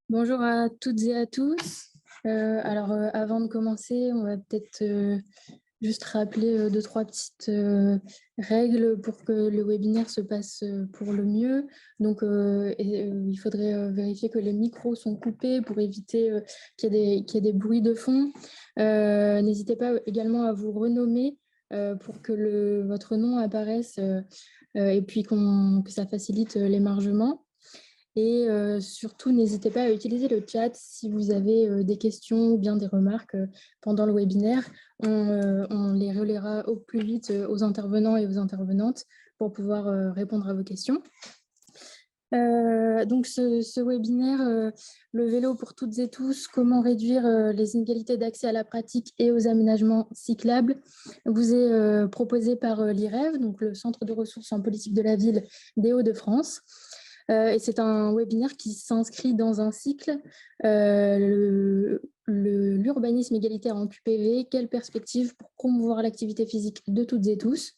Bonjour à toutes et à tous. Avant de commencer, on va peut-être juste rappeler deux, trois petites règles pour que le webinaire se passe pour le mieux. Donc, il faudrait vérifier que les micros sont coupés pour éviter qu'il y ait des bruits de fond. N'hésitez pas également à vous renommer pour que votre nom apparaisse et puis que ça facilite l'émargement. Et surtout, n'hésitez pas à utiliser le chat si vous avez des questions ou bien des remarques pendant le webinaire. On les relaiera au plus vite aux intervenants et aux intervenantes pour pouvoir répondre à vos questions. Donc, ce webinaire, le vélo pour toutes et tous, comment réduire les inégalités d'accès à la pratique et aux aménagements cyclables, vous est proposé par l'IREV, donc le Centre de ressources en politique de la ville des Hauts-de-France. Et c'est un webinaire qui s'inscrit dans un cycle, l'urbanisme égalitaire en QPV, quelles perspectives pour promouvoir l'activité physique de toutes et tous.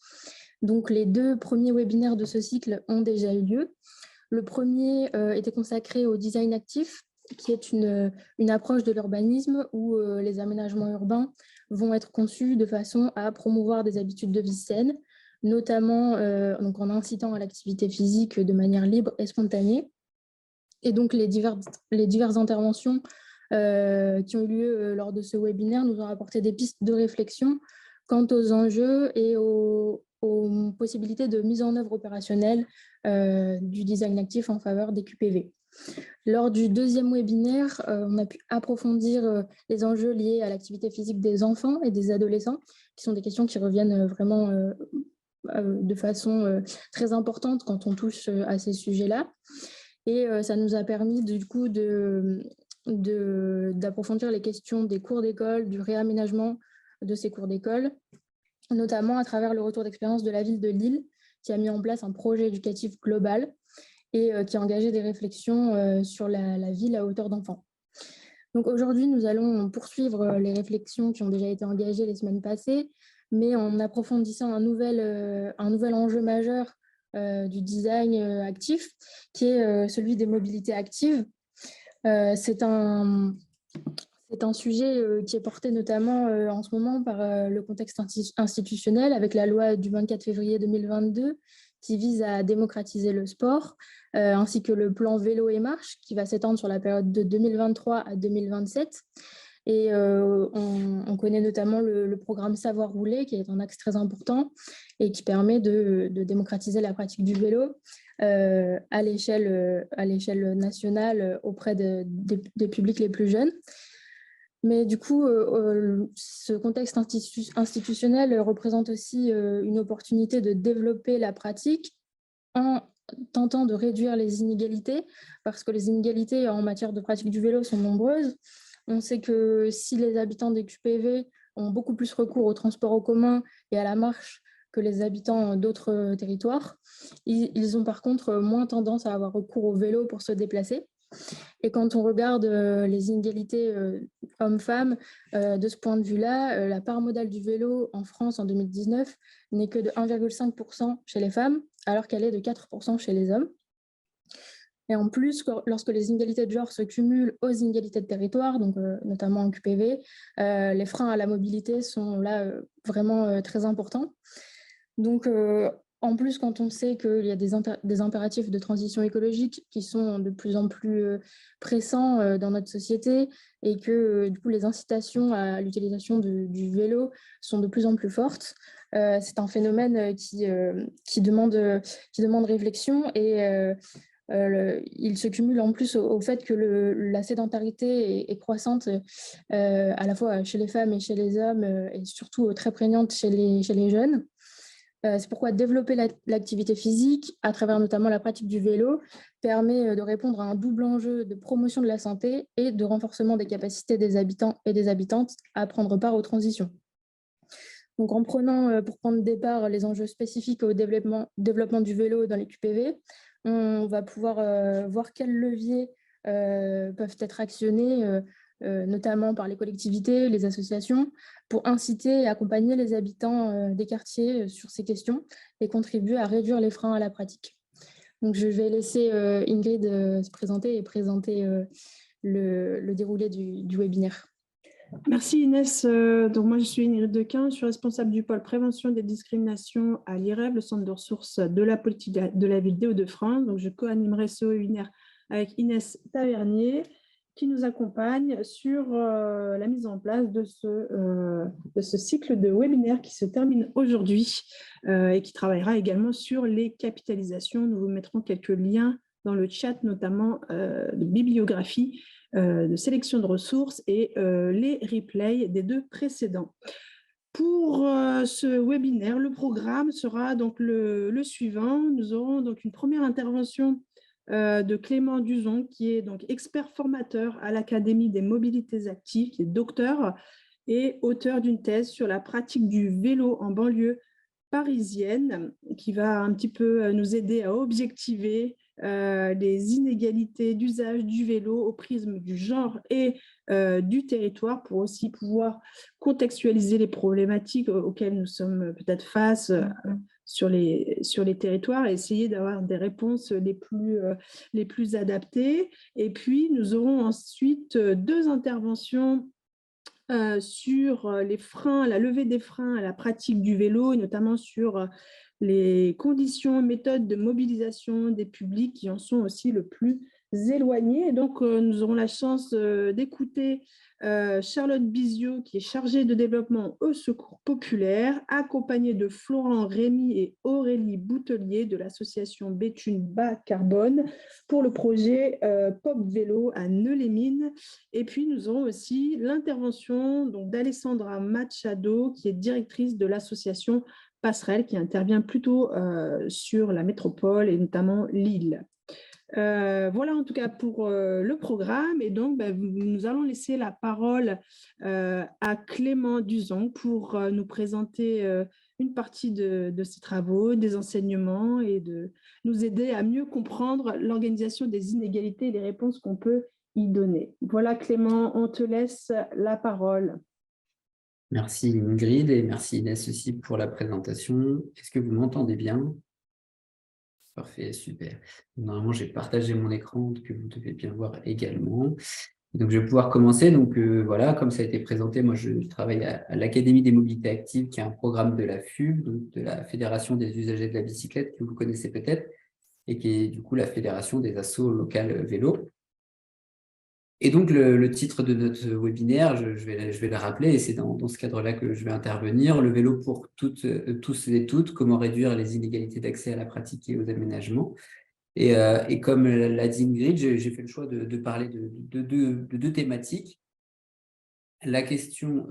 Donc les deux premiers webinaires de ce cycle ont déjà eu lieu. Le premier était consacré au design actif, qui est une approche de l'urbanisme où les aménagements urbains vont être conçus de façon à promouvoir des habitudes de vie saines, notamment donc en incitant à l'activité physique de manière libre et spontanée. Et donc, les diverses interventions qui ont eu lieu lors de ce webinaire nous ont apporté des pistes de réflexion quant aux enjeux et aux possibilités de mise en œuvre opérationnelle du design actif en faveur des QPV. Lors du deuxième webinaire, on a pu approfondir les enjeux liés à l'activité physique des enfants et des adolescents, qui sont des questions qui reviennent vraiment de façon très importante quand on touche à ces sujets-là. Et ça nous a permis du coup d'approfondir les questions des cours d'école, du réaménagement de ces cours d'école, notamment à travers le retour d'expérience de la ville de Lille, qui a mis en place un projet éducatif global et qui a engagé des réflexions sur la ville à hauteur d'enfants. Donc aujourd'hui, nous allons poursuivre les réflexions qui ont déjà été engagées les semaines passées, mais en approfondissant un nouvel enjeu majeur du design actif, qui est celui des mobilités actives. C'est un sujet qui est porté notamment en ce moment par le contexte institutionnel avec la loi du 24 février 2022 qui vise à démocratiser le sport, ainsi que le plan vélo et marche qui va s'étendre sur la période de 2023 à 2027. Et on connaît notamment le programme Savoir rouler, qui est un axe très important et qui permet de démocratiser la pratique du vélo à l'échelle nationale auprès des publics les plus jeunes. Mais du coup, ce contexte institutionnel représente aussi une opportunité de développer la pratique en tentant de réduire les inégalités, parce que les inégalités en matière de pratique du vélo sont nombreuses. On sait que si les habitants des QPV ont beaucoup plus recours au transport en commun et à la marche que les habitants d'autres territoires, ils ont par contre moins tendance à avoir recours au vélo pour se déplacer. Et quand on regarde les inégalités hommes-femmes, de ce point de vue-là, la part modale du vélo en France en 2019 n'est que de 1,5% chez les femmes, alors qu'elle est de 4% chez les hommes. Et en plus, lorsque les inégalités de genre se cumulent aux inégalités de territoire, donc notamment en QPV, les freins à la mobilité sont là vraiment très importants. Donc, en plus, quand on sait qu'il y a des impératifs de transition écologique qui sont de plus en plus pressants dans notre société et que du coup, les incitations à l'utilisation du vélo sont de plus en plus fortes, c'est un phénomène qui demande réflexion et il se cumule en plus au fait que la sédentarité est croissante à la fois chez les femmes et chez les hommes et surtout très prégnante chez les jeunes. C'est pourquoi développer l'activité physique, à travers notamment la pratique du vélo, permet de répondre à un double enjeu de promotion de la santé et de renforcement des capacités des habitants et des habitantes à prendre part aux transitions. Donc, en prenant pour point de départ les enjeux spécifiques au développement du vélo dans les QPV, on va pouvoir voir quels leviers peuvent être actionnés, notamment par les collectivités, les associations, pour inciter et accompagner les habitants des quartiers sur ces questions et contribuer à réduire les freins à la pratique. Donc, je vais laisser Ingrid se présenter et présenter le déroulé du webinaire. Merci Inès. Donc moi je suis Ingrid Dequin, je suis responsable du pôle prévention des discriminations à l'IREB, le centre de ressources de la politique de la ville des Hauts-de-France. Donc je co-animerai ce webinaire avec Inès Tavernier qui nous accompagne sur la mise en place de ce cycle de webinaire qui se termine aujourd'hui et qui travaillera également sur les capitalisations. Nous vous mettrons quelques liens dans le chat, notamment de bibliographie, de sélection de ressources et les replays des 2 précédents. Pour ce webinaire, le programme sera donc le suivant. Nous aurons donc une première intervention de Clément Duzon, qui est donc expert formateur à l'Académie des mobilités actives, qui est docteur et auteur d'une thèse sur la pratique du vélo en banlieue parisienne, qui va un petit peu nous aider à objectiver les inégalités d'usage du vélo au prisme du genre et du territoire, pour aussi pouvoir contextualiser les problématiques auxquelles nous sommes peut-être face sur les territoires et essayer d'avoir des réponses les plus adaptées. Et puis, nous aurons ensuite 2 interventions sur les freins, la levée des freins à la pratique du vélo, et notamment sur les conditions, méthodes de mobilisation des publics qui en sont aussi le plus éloignés. Et donc, nous aurons la chance d'écouter Charlotte Bizio, qui est chargée de développement au Secours populaire, accompagnée de Florent Rémy et Aurélie Boutelier de l'association Béthune Bas Carbone pour le projet Pop Vélo à Neux-les-Mines. Et puis, nous aurons aussi l'intervention d'Alessandra Machado, qui est directrice de l'association Passerelle, qui intervient plutôt sur la métropole et notamment Lille. Voilà en tout cas pour le programme. Et donc, nous allons laisser la parole à Clément Duzon pour nous présenter une partie de ses travaux, des enseignements et de nous aider à mieux comprendre l'organisation des inégalités et les réponses qu'on peut y donner. Voilà Clément, on te laisse la parole. Merci Ingrid et merci Inès aussi pour la présentation. Est-ce que vous m'entendez bien? Parfait, super. Normalement, j'ai partagé mon écran que vous devez bien voir également. Donc, je vais pouvoir commencer. Donc, voilà, comme ça a été présenté, moi, je travaille à l'Académie des mobilités actives, qui est un programme de la FUB, donc de la Fédération des usagers de la bicyclette, que vous connaissez peut-être, et qui est du coup la Fédération des assos locales vélo. Et donc, le titre de notre webinaire, je vais le rappeler, et c'est dans ce cadre-là que je vais intervenir. Le vélo pour toutes, tous et toutes, comment réduire les inégalités d'accès à la pratique et aux aménagements. Et comme l'a dit Ingrid, j'ai fait le choix de parler de 2 thématiques. La question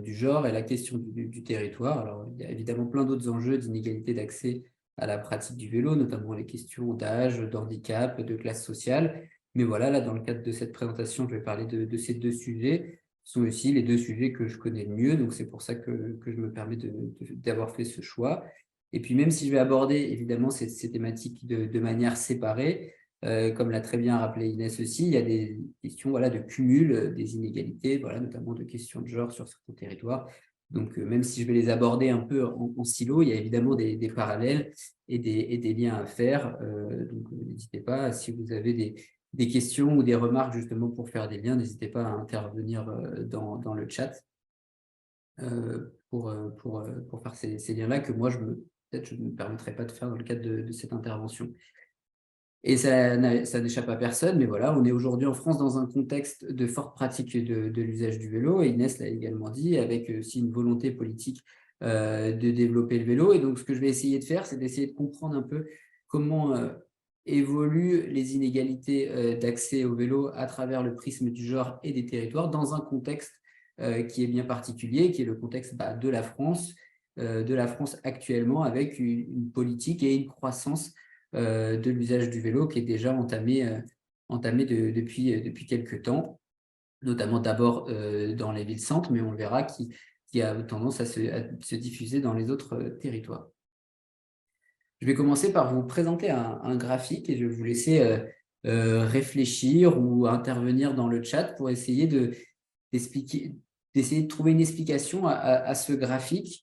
du genre et la question du territoire. Alors, il y a évidemment plein d'autres enjeux d'inégalité d'accès à la pratique du vélo, notamment les questions d'âge, d'handicap, de classe sociale. Mais voilà, là, dans le cadre de cette présentation, je vais parler de ces 2 sujets. Ce sont aussi les 2 sujets que je connais le mieux, donc c'est pour ça que je me permets d'avoir fait ce choix. Et puis, même si je vais aborder évidemment ces thématiques de manière séparée, comme l'a très bien rappelé Inès aussi, il y a des questions de cumul des inégalités, notamment de questions de genre sur certains territoires. Donc, même si je vais les aborder un peu en silo, il y a évidemment des parallèles et des liens à faire. Donc, n'hésitez pas, si vous avez des questions ou des remarques justement pour faire des liens, n'hésitez pas à intervenir dans le chat pour faire ces liens-là que moi, peut-être je ne me permettrai pas de faire dans le cadre de cette intervention. Et ça n'échappe à personne, mais voilà, on est aujourd'hui en France dans un contexte de forte pratique de l'usage du vélo, et Inès l'a également dit, avec aussi une volonté politique de développer le vélo. Et donc, ce que je vais essayer de faire, c'est d'essayer de comprendre un peu comment évoluent les inégalités d'accès au vélo à travers le prisme du genre et des territoires, dans un contexte qui est bien particulier, qui est le contexte de la France actuellement, avec une politique et une croissance de l'usage du vélo qui est déjà entamé depuis quelques temps, notamment d'abord dans les villes-centres, mais on le verra, qui a tendance à se diffuser dans les autres territoires. Je vais commencer par vous présenter un graphique et je vais vous laisser réfléchir ou intervenir dans le chat pour essayer d'essayer de trouver une explication à ce graphique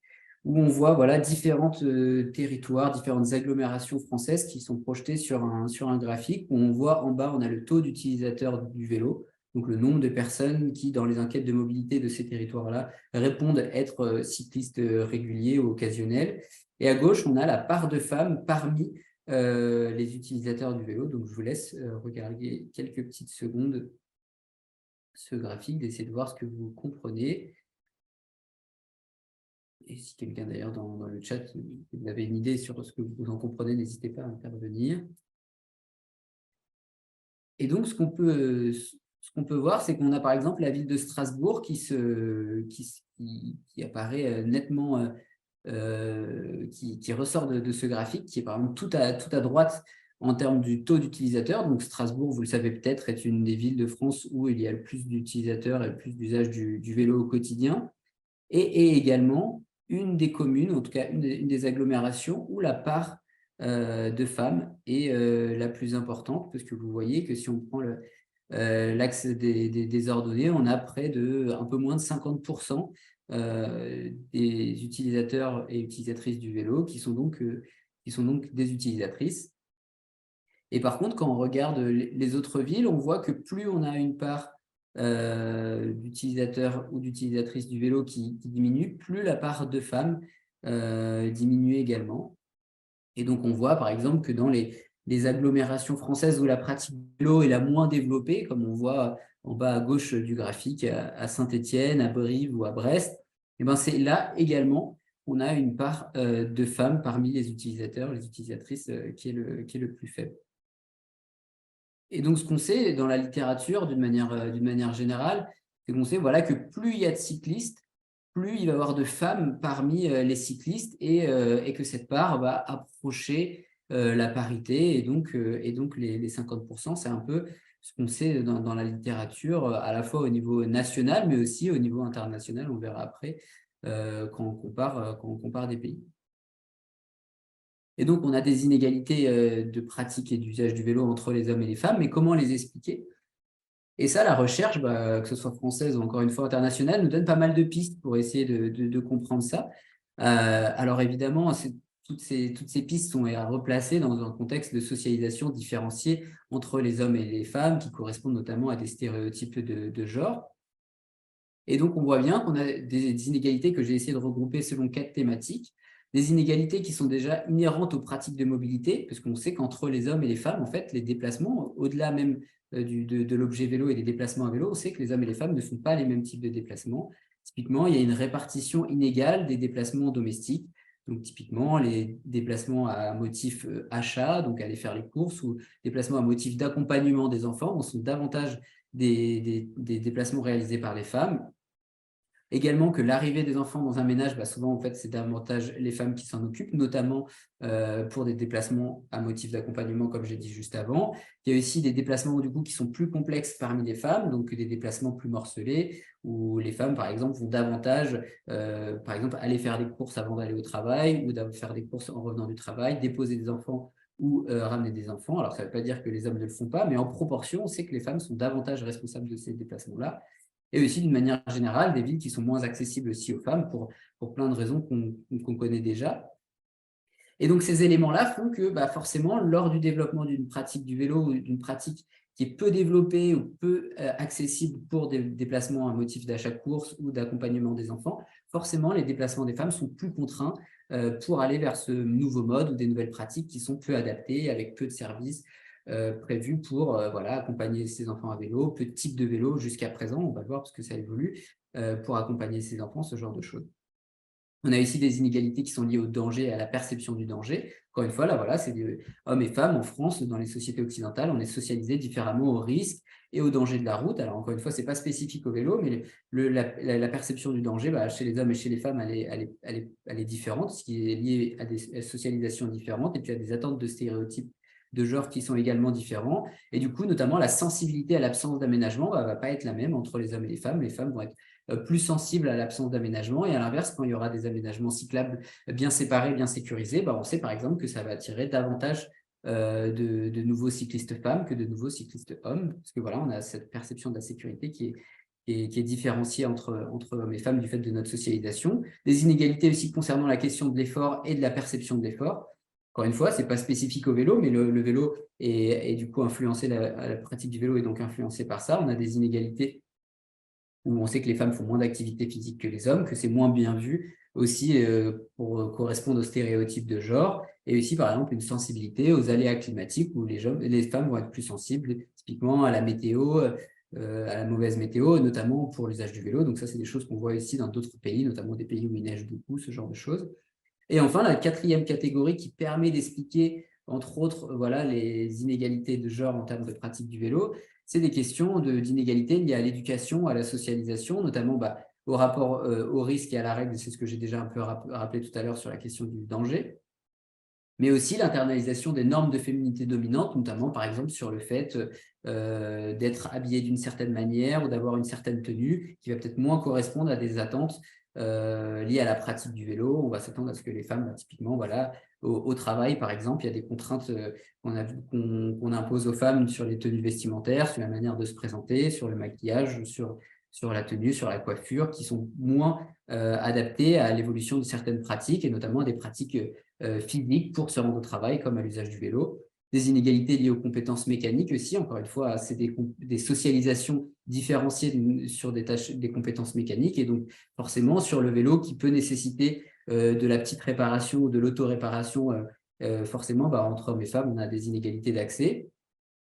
où on voit voilà, différents territoires, différentes agglomérations françaises qui sont projetées sur un graphique où on voit en bas, on a le taux d'utilisateurs du vélo, donc le nombre de personnes qui, dans les enquêtes de mobilité de ces territoires-là, répondent être cyclistes réguliers ou occasionnels. Et à gauche, on a la part de femmes parmi les utilisateurs du vélo. Donc, je vous laisse regarder quelques petites secondes ce graphique, d'essayer de voir ce que vous comprenez. Et si quelqu'un d'ailleurs dans le chat, vous avez une idée sur ce que vous en comprenez, n'hésitez pas à intervenir. Et donc, ce qu'on peut voir, c'est qu'on a par exemple la ville de Strasbourg qui apparaît nettement, qui ressort de ce graphique, qui est par exemple tout à droite en termes du taux d'utilisateurs. Donc, Strasbourg, vous le savez peut-être, est une des villes de France où il y a le plus d'utilisateurs et le plus d'usage du vélo au quotidien. Et également une des communes, en tout cas une des agglomérations où la part de femmes est la plus importante, parce que vous voyez que si on prend l'axe des ordonnées, on a près de un peu moins de 50% des utilisateurs et utilisatrices du vélo qui sont donc des utilisatrices. Et par contre, quand on regarde les autres villes, on voit que plus on a une part d'utilisateurs ou d'utilisatrices du vélo qui diminue, plus la part de femmes diminue également. Et donc, on voit par exemple que dans les agglomérations françaises où la pratique du vélo est la moins développée, comme on voit en bas à gauche du graphique, à Saint-Étienne, à Brive ou à Brest, et ben c'est là également qu'on a une part de femmes parmi les utilisateurs, les utilisatrices qui est le plus faible. Et donc, ce qu'on sait dans la littérature, d'une manière générale, c'est qu'on sait voilà, que plus il y a de cyclistes, plus il va y avoir de femmes parmi les cyclistes et que cette part va approcher la parité. Et donc les 50%, c'est un peu ce qu'on sait dans la littérature, à la fois au niveau national, mais aussi au niveau international. On verra après quand on compare des pays. Et donc, on a des inégalités de pratique et d'usage du vélo entre les hommes et les femmes, mais comment les expliquer? Et ça, la recherche, que ce soit française ou encore une fois internationale, nous donne pas mal de pistes pour essayer de comprendre ça. Alors évidemment, toutes ces pistes sont à replacer dans un contexte de socialisation différenciée entre les hommes et les femmes, qui correspondent notamment à des stéréotypes de genre. Et donc, on voit bien qu'on a des inégalités que j'ai essayé de regrouper selon 4 thématiques. Des inégalités qui sont déjà inhérentes aux pratiques de mobilité, parce qu'on sait qu'entre les hommes et les femmes, en fait, les déplacements, au-delà même de l'objet vélo et des déplacements à vélo, on sait que les hommes et les femmes ne font pas les mêmes types de déplacements. Typiquement, il y a une répartition inégale des déplacements domestiques. Donc, typiquement, les déplacements à motif achat, donc aller faire les courses, ou déplacements à motif d'accompagnement des enfants, sont davantage des déplacements réalisés par les femmes. Également que l'arrivée des enfants dans un ménage, souvent en fait c'est davantage les femmes qui s'en occupent, notamment pour des déplacements à motif d'accompagnement comme j'ai dit juste avant. Il y a aussi des déplacements du coup qui sont plus complexes parmi les femmes, donc des déplacements plus morcelés, où les femmes par exemple vont davantage par exemple aller faire des courses avant d'aller au travail, ou faire des courses en revenant du travail, déposer des enfants ou ramener des enfants. Alors ça ne veut pas dire que les hommes ne le font pas, mais en proportion, on sait que les femmes sont davantage responsables de ces déplacements-là. Et aussi, d'une manière générale, des villes qui sont moins accessibles aussi aux femmes pour plein de raisons qu'on connaît déjà. Et donc, ces éléments-là font que forcément, lors du développement d'une pratique du vélo ou d'une pratique qui est peu développée ou peu accessible pour des déplacements à motif d'achat-course ou d'accompagnement des enfants, forcément, les déplacements des femmes sont plus contraints pour aller vers ce nouveau mode ou des nouvelles pratiques qui sont peu adaptées, avec peu de services prévus pour accompagner ses enfants à vélo, peu de types de vélo jusqu'à présent, on va voir parce que ça évolue, pour accompagner ses enfants, ce genre de choses. On a aussi des inégalités qui sont liées au danger et à la perception du danger. Encore une fois, là, voilà, c'est des hommes et femmes en France, dans les sociétés occidentales, on est socialisés différemment au risque et au danger de la route. Alors, encore une fois, ce n'est pas spécifique au vélo, mais la perception du danger, chez les hommes et chez les femmes, elle est différente, ce qui est lié à des socialisations différentes et puis à des attentes de stéréotypes de genre qui sont également différents. Et du coup, notamment, la sensibilité à l'absence d'aménagement ne va pas être la même entre les hommes et les femmes. Les femmes vont être plus sensibles à l'absence d'aménagement. Et à l'inverse, quand il y aura des aménagements cyclables bien séparés, bien sécurisés, on sait par exemple que ça va attirer davantage de nouveaux cyclistes femmes que de nouveaux cyclistes hommes. Parce que voilà, on a cette perception de la sécurité qui qui est différenciée entre hommes et femmes du fait de notre socialisation. Des inégalités aussi concernant la question de l'effort et de la perception de l'effort. Encore une fois, ce n'est pas spécifique au vélo, mais le vélo est du coup influencé, la pratique du vélo est donc influencée par ça. On a des inégalités où on sait que les femmes font moins d'activité physique que les hommes, que c'est moins bien vu aussi pour correspondre aux stéréotypes de genre, et aussi par exemple une sensibilité aux aléas climatiques où les femmes vont être plus sensibles, typiquement à la météo, à la mauvaise météo, notamment pour l'usage du vélo. Donc ça, c'est des choses qu'on voit ici dans d'autres pays, notamment des pays où il neige beaucoup, ce genre de choses. Et enfin, la quatrième catégorie qui permet d'expliquer, entre autres, voilà, les inégalités de genre en termes de pratique du vélo, c'est des questions d'inégalités liées à l'éducation, à la socialisation, notamment au rapport au risque et à la règle, c'est ce que j'ai déjà un peu rappelé tout à l'heure sur la question du danger, mais aussi l'internalisation des normes de féminité dominantes, notamment par exemple sur le fait d'être habillé d'une certaine manière ou d'avoir une certaine tenue qui va peut-être moins correspondre à des attentes liées à la pratique du vélo. On va s'attendre à ce que les femmes, typiquement, voilà, au travail, par exemple, il y a des contraintes qu'on impose aux femmes sur les tenues vestimentaires, sur la manière de se présenter, sur le maquillage, sur la tenue, sur la coiffure, qui sont moins adaptées à l'évolution de certaines pratiques, et notamment à des pratiques physiques pour se rendre au travail, comme à l'usage du vélo. Des inégalités liées aux compétences mécaniques aussi, encore une fois, c'est des socialisations différenciées sur des compétences mécaniques, et donc forcément sur le vélo qui peut nécessiter de la petite réparation ou de l'auto-réparation, forcément, entre hommes et femmes, on a des inégalités d'accès.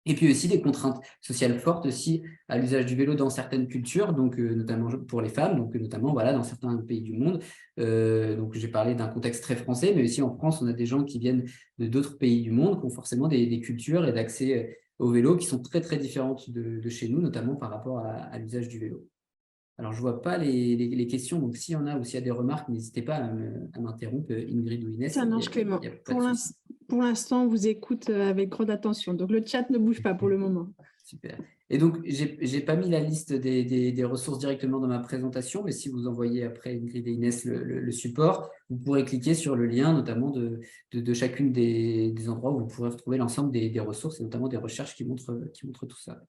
Et puis aussi des contraintes sociales fortes aussi à l'usage du vélo dans certaines cultures, donc notamment pour les femmes, donc notamment voilà, dans certains pays du monde. Donc j'ai parlé d'un contexte très français, mais aussi en France, on a des gens qui viennent de d'autres pays du monde, qui ont forcément des cultures et d'accès au vélo qui sont très très différentes de chez nous, notamment par rapport à l'usage du vélo. Alors, je ne vois pas les questions, donc s'il y en a ou s'il y a des remarques, n'hésitez pas à m'interrompre, Ingrid ou Inès. Ça marche, Clément. Pour l'instant, on vous écoute avec grande attention. Donc, le chat ne bouge pas pour le moment. Super. Et donc, je n'ai pas mis la liste des ressources directement dans ma présentation, mais si vous envoyez après Ingrid et Inès le support, vous pourrez cliquer sur le lien, notamment de chacune des endroits où vous pourrez retrouver l'ensemble des ressources, et notamment des recherches qui montrent tout ça.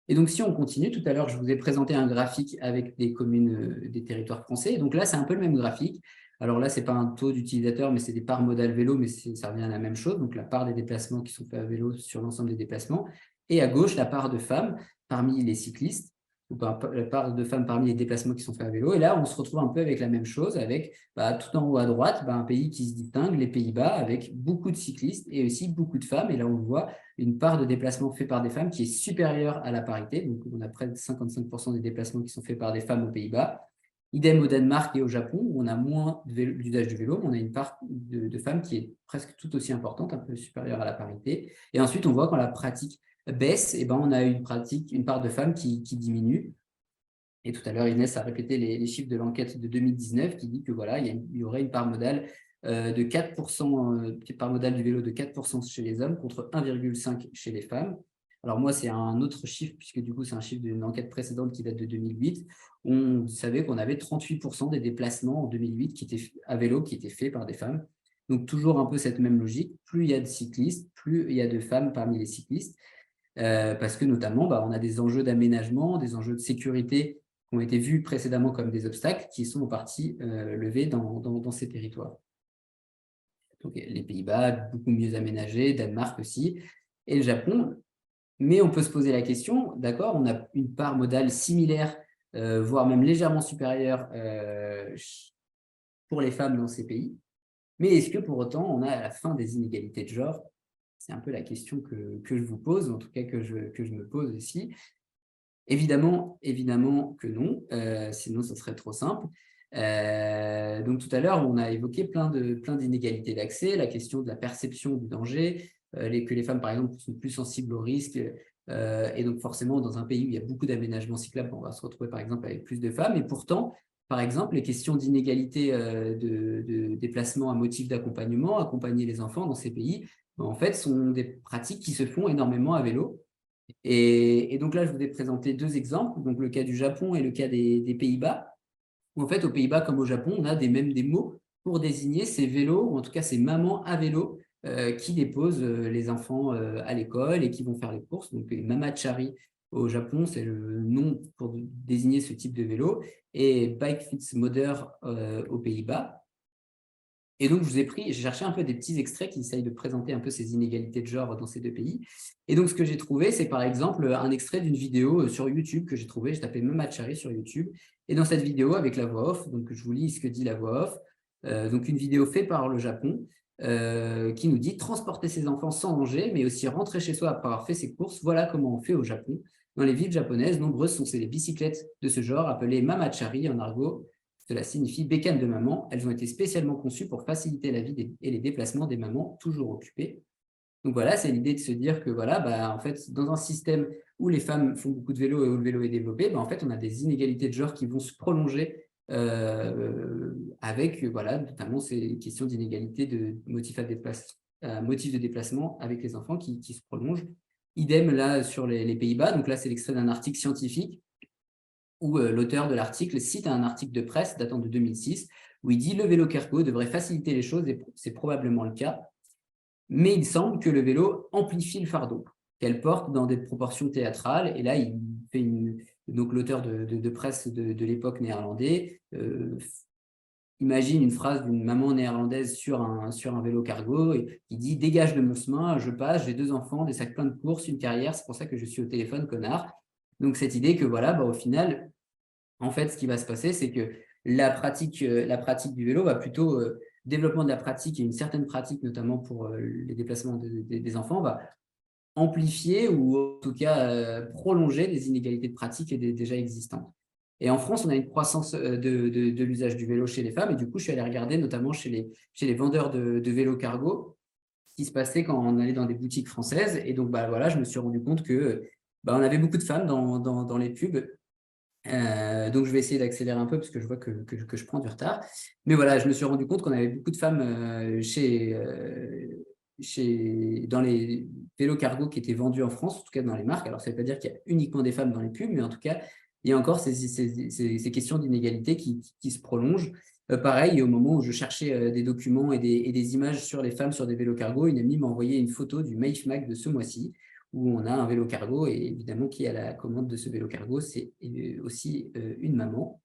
Et donc, si on continue, tout à l'heure, je vous ai présenté un graphique avec des communes des territoires français. Donc là, c'est un peu le même graphique. Alors là, ce n'est pas un taux d'utilisateurs, mais c'est des parts modales vélo, mais ça revient à la même chose. Donc la part des déplacements qui sont faits à vélo sur l'ensemble des déplacements. Et à gauche, la part de femmes parmi les cyclistes, ou la part de femmes parmi les déplacements qui sont faits à vélo. Et là, on se retrouve un peu avec la même chose, avec tout en haut à droite, un pays qui se distingue, les Pays-Bas, avec beaucoup de cyclistes et aussi beaucoup de femmes. Et là, on voit une part de déplacements faits par des femmes qui est supérieure à la parité. Donc, on a près de 55% des déplacements qui sont faits par des femmes aux Pays-Bas. Idem au Danemark et au Japon, où on a moins d'usage du vélo, mais on a une part de femmes qui est presque tout aussi importante, un peu supérieure à la parité. Et ensuite, on voit quand la pratique baisse, on a une part de femmes qui diminue. Et tout à l'heure, Inès a répété les chiffres de l'enquête de 2019 qui dit que voilà, il y aurait une part modale de 4%, part modale du vélo de 4% chez les hommes contre 1,5% chez les femmes. Alors moi, c'est un autre chiffre, puisque du coup, c'est un chiffre d'une enquête précédente qui date de 2008. On savait qu'on avait 38% des déplacements en 2008 qui étaient à vélo, qui étaient faits par des femmes. Donc toujours un peu cette même logique. Plus il y a de cyclistes, plus il y a de femmes parmi les cyclistes. Parce que notamment, on a des enjeux d'aménagement, des enjeux de sécurité qui ont été vus précédemment comme des obstacles qui sont en partie levés dans ces territoires. Donc, les Pays-Bas, beaucoup mieux aménagés, Danemark aussi, et le Japon. Mais on peut se poser la question, d'accord, on a une part modale similaire, voire même légèrement supérieure pour les femmes dans ces pays. Mais est-ce que pour autant, on a à la fin des inégalités de genre? C'est un peu la question que je vous pose, en tout cas que je me pose aussi. Évidemment que non, sinon ça serait trop simple. Donc tout à l'heure, on a évoqué plein d'inégalités d'accès, la question de la perception du danger, que les femmes, par exemple, sont plus sensibles au risque. Et donc forcément, dans un pays où il y a beaucoup d'aménagements cyclables, on va se retrouver par exemple avec plus de femmes. Et pourtant, par exemple, les questions d'inégalité de déplacement à motif d'accompagnement, accompagner les enfants dans ces pays, en fait, sont des pratiques qui se font énormément à vélo. Et donc là, je vous ai présenté deux exemples, donc le cas du Japon et le cas des Pays-Bas. En fait, aux Pays-Bas comme au Japon, on a même des mots pour désigner ces vélos, ou en tout cas ces mamans à vélo qui déposent les enfants à l'école et qui vont faire les courses, donc les mamachari au Japon, c'est le nom pour désigner ce type de vélo, et Bike Fits Modder aux Pays-Bas. Et donc, j'ai cherché un peu des petits extraits qui essayent de présenter un peu ces inégalités de genre dans ces deux pays. Et donc, ce que j'ai trouvé, c'est par exemple un extrait d'une vidéo sur YouTube que j'ai trouvé. J'ai tapé Mama Chari sur YouTube. Et dans cette vidéo, avec la voix off, donc je vous lis ce que dit la voix off. Donc, une vidéo faite par le Japon qui nous dit « Transporter ses enfants sans danger, mais aussi rentrer chez soi après avoir fait ses courses. Voilà comment on fait au Japon. Dans les villes japonaises, nombreuses sont les bicyclettes de ce genre, appelées Mama Chari en argot. Cela signifie bécane de maman. Elles ont été spécialement conçues pour faciliter la vie et les déplacements des mamans toujours occupées. » Donc voilà, c'est l'idée de se dire que voilà, en fait, dans un système où les femmes font beaucoup de vélo et où le vélo est développé, en fait, on a des inégalités de genre qui vont se prolonger avec voilà, notamment ces questions d'inégalité de motifs de déplacement avec les enfants qui se prolongent. Idem là sur les Pays-Bas. Donc là, c'est l'extrait d'un article scientifique où l'auteur de l'article cite un article de presse datant de 2006, où il dit « Le vélo cargo devrait faciliter les choses, et c'est probablement le cas, mais il semble que le vélo amplifie le fardeau qu'elle porte dans des proportions théâtrales. » Et là, il fait donc l'auteur de presse de l'époque néerlandais imagine une phrase d'une maman néerlandaise sur un vélo cargo, et il dit « Dégage de mon chemin, je passe, j'ai 2 enfants, des sacs pleins de courses, une carrière, c'est pour ça que je suis au téléphone, connard. » Donc, cette idée que voilà, au final, en fait, ce qui va se passer, c'est que la pratique du vélo va plutôt, développement de la pratique et une certaine pratique, notamment pour les déplacements des enfants, va amplifier ou en tout cas prolonger les inégalités de pratique déjà existantes. Et en France, on a une croissance de l'usage du vélo chez les femmes. Et du coup, je suis allé regarder notamment chez les vendeurs de vélos cargo ce qui se passait quand on allait dans des boutiques françaises. Et donc, voilà, je me suis rendu compte que on avait beaucoup de femmes dans les pubs. Donc, je vais essayer d'accélérer un peu parce que je vois que je prends du retard. Mais voilà, je me suis rendu compte qu'on avait beaucoup de femmes dans les vélos cargo qui étaient vendus en France, en tout cas dans les marques. Alors, ça ne veut pas dire qu'il y a uniquement des femmes dans les pubs, mais en tout cas, il y a encore ces questions d'inégalité qui se prolongent. Pareil, au moment où je cherchais des documents et des images sur les femmes sur des vélos cargo, une amie m'a envoyé une photo du Maïf Mag de ce mois-ci, où on a un vélo cargo, et évidemment, qui est à la commande de ce vélo cargo, c'est aussi une maman.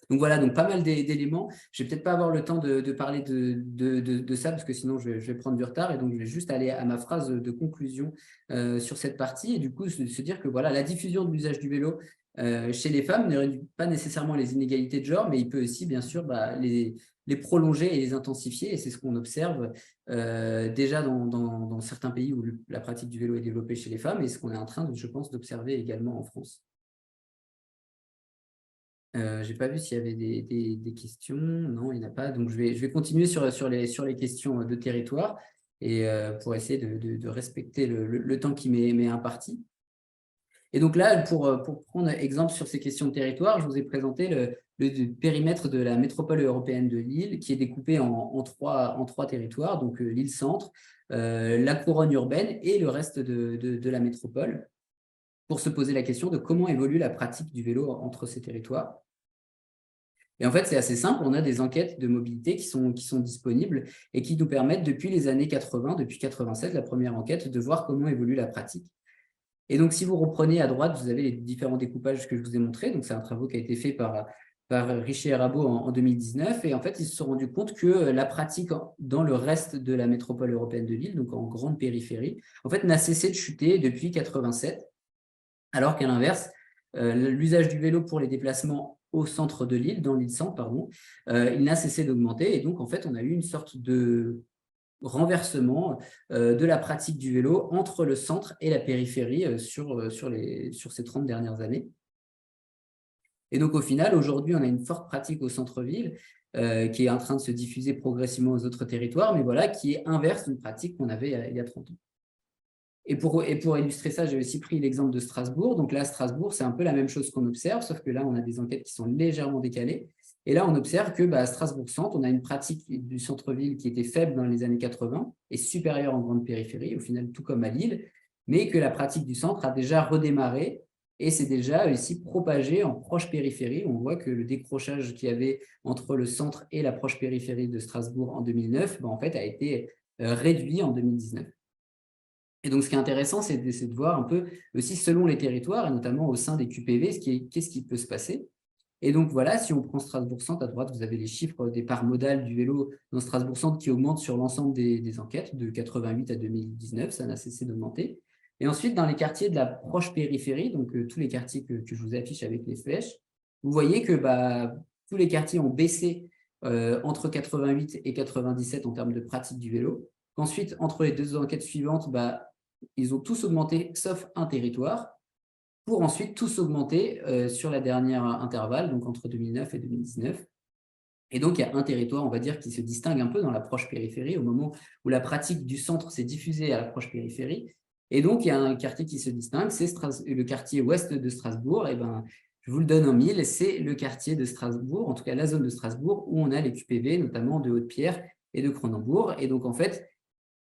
Donc voilà, donc pas mal d'éléments. Je ne vais peut-être pas avoir le temps de parler de ça, parce que sinon je vais prendre du retard, et donc je vais juste aller à ma phrase de conclusion sur cette partie, et du coup se dire que voilà, la diffusion de l'usage du vélo chez les femmes ne réduit pas nécessairement les inégalités de genre, mais il peut aussi bien sûr les prolonger et les intensifier, et c'est ce qu'on observe déjà dans certains pays où la pratique du vélo est développée chez les femmes, et ce qu'on est en train, je pense, d'observer également en France. Je n'ai pas vu s'il y avait des questions. Non, il n'y en a pas. Donc, je vais continuer sur les questions de territoire, et pour essayer de respecter le temps qui m'est imparti. Et donc là, pour prendre exemple sur ces questions de territoire, je vous ai présenté le périmètre de la métropole européenne de Lille, qui est découpé en trois territoires, donc l'île-Centre, la couronne urbaine et le reste de la métropole, pour se poser la question de comment évolue la pratique du vélo entre ces territoires. Et en fait, c'est assez simple, on a des enquêtes de mobilité qui sont disponibles et qui nous permettent, depuis les années 80, depuis 87, la première enquête, de voir comment évolue la pratique. Et donc, si vous reprenez à droite, vous avez les différents découpages que je vous ai montrés. Donc, c'est un travail qui a été fait par Richer et Rabot en 2019. Et en fait, ils se sont rendus compte que la pratique dans le reste de la métropole européenne de Lille, donc en grande périphérie, en fait, n'a cessé de chuter depuis 87, alors qu'à l'inverse, l'usage du vélo pour les déplacements au centre de l'île, dans l'île-centre, pardon, il n'a cessé d'augmenter. Et donc, en fait, on a eu une sorte de renversement de la pratique du vélo entre le centre et la périphérie sur ces 30 dernières années. Et donc, au final, aujourd'hui, on a une forte pratique au centre-ville qui est en train de se diffuser progressivement aux autres territoires, mais voilà, qui est inverse d'une pratique qu'on avait il y a 30 ans. Et pour illustrer ça, j'ai aussi pris l'exemple de Strasbourg. Donc là, Strasbourg, c'est un peu la même chose qu'on observe, sauf que là, on a des enquêtes qui sont légèrement décalées. Et là, on observe que à Strasbourg-Centre, on a une pratique du centre-ville qui était faible dans les années 80 et supérieure en grande périphérie, au final, tout comme à Lille, mais que la pratique du centre a déjà redémarré et s'est déjà aussi propagée en proche périphérie. On voit que le décrochage qu'il y avait entre le centre et la proche périphérie de Strasbourg en 2009, en fait, a été réduit en 2019. Et donc, ce qui est intéressant, c'est de voir un peu aussi selon les territoires, et notamment au sein des QPV, qu'est-ce qui peut se passer. Et donc, voilà, si on prend Strasbourg-Centre, à droite, vous avez les chiffres des parts modales du vélo dans Strasbourg-Centre qui augmentent sur l'ensemble des enquêtes, de 88 à 2019, ça n'a cessé d'augmenter. Et ensuite, dans les quartiers de la proche périphérie, donc tous les quartiers que je vous affiche avec les flèches, vous voyez que tous les quartiers ont baissé entre 88 et 97 en termes de pratique du vélo. Ensuite, entre les deux enquêtes suivantes, ils ont tous augmenté, sauf un territoire, pour ensuite tous augmenter sur la dernière intervalle, donc entre 2009 et 2019. Et donc, il y a un territoire, on va dire, qui se distingue un peu dans l'approche périphérie, au moment où la pratique du centre s'est diffusée à l'approche périphérie. Et donc, il y a un quartier qui se distingue, c'est le quartier ouest de Strasbourg. Et je vous le donne en mille, c'est le quartier de Strasbourg, en tout cas la zone de Strasbourg, où on a les QPV, notamment de Haute-Pierre et de Cronenbourg. Et donc, en fait,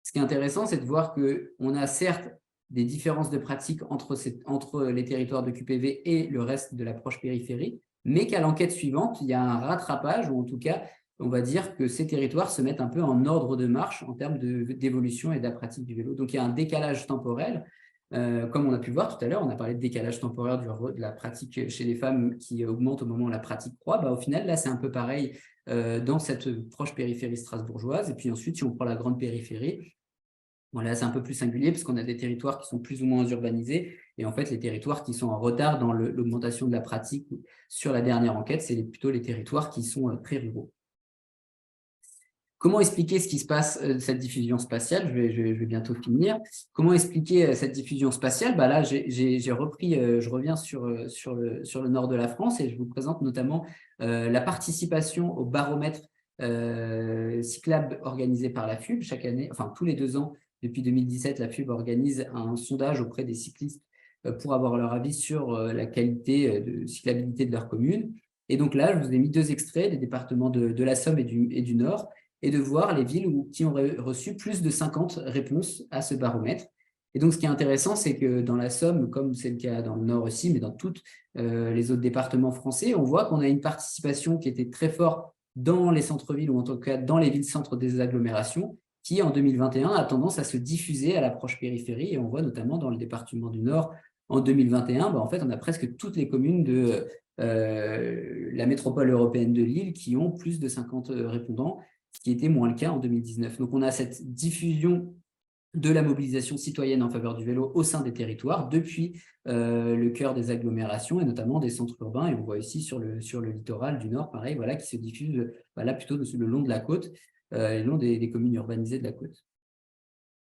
ce qui est intéressant, c'est de voir qu'on a certes des différences de pratique entre les territoires de QPV et le reste de l'approche périphérie, mais qu'à l'enquête suivante, il y a un rattrapage, ou en tout cas, on va dire que ces territoires se mettent un peu en ordre de marche en termes d'évolution et de la pratique du vélo. Donc, il y a un décalage temporel. Comme on a pu le voir tout à l'heure, on a parlé de décalage temporaire de la pratique chez les femmes qui augmente au moment où la pratique croît. Au final, là, c'est un peu pareil dans cette proche périphérie strasbourgeoise. Et puis ensuite, si on prend la grande périphérie, là, c'est un peu plus singulier parce qu'on a des territoires qui sont plus ou moins urbanisés. Et en fait, les territoires qui sont en retard dans l'augmentation de la pratique sur la dernière enquête, c'est plutôt les territoires qui sont très ruraux. Comment expliquer ce qui se passe, cette diffusion spatiale? Je vais bientôt finir. Comment expliquer cette diffusion spatiale? Là, j'ai repris, je reviens sur le nord de la France et je vous présente notamment la participation au baromètre cyclable organisé par la FUB chaque année, enfin tous les 2 ans. Depuis 2017, la FUB organise un sondage auprès des cyclistes pour avoir leur avis sur la qualité de cyclabilité de leur commune. Et donc là, je vous ai mis 2 extraits des départements de la Somme et du Nord, et de voir les villes qui ont reçu plus de 50 réponses à ce baromètre. Et donc, ce qui est intéressant, c'est que dans la Somme, comme c'est le cas dans le Nord aussi, mais dans tous les autres départements français, on voit qu'on a une participation qui était très forte dans les centres-villes, ou en tout cas dans les villes-centres des agglomérations, qui en 2021 a tendance à se diffuser à l'approche périphérie. Et on voit notamment dans le département du Nord, en 2021, en fait, on a presque toutes les communes de la métropole européenne de Lille qui ont plus de 50 répondants, ce qui était moins le cas en 2019. Donc, on a cette diffusion de la mobilisation citoyenne en faveur du vélo au sein des territoires, depuis le cœur des agglomérations et notamment des centres urbains. Et on voit ici sur le littoral du Nord, pareil, voilà, qui se diffuse là plutôt le long de la côte, le long des communes urbanisées de la côte.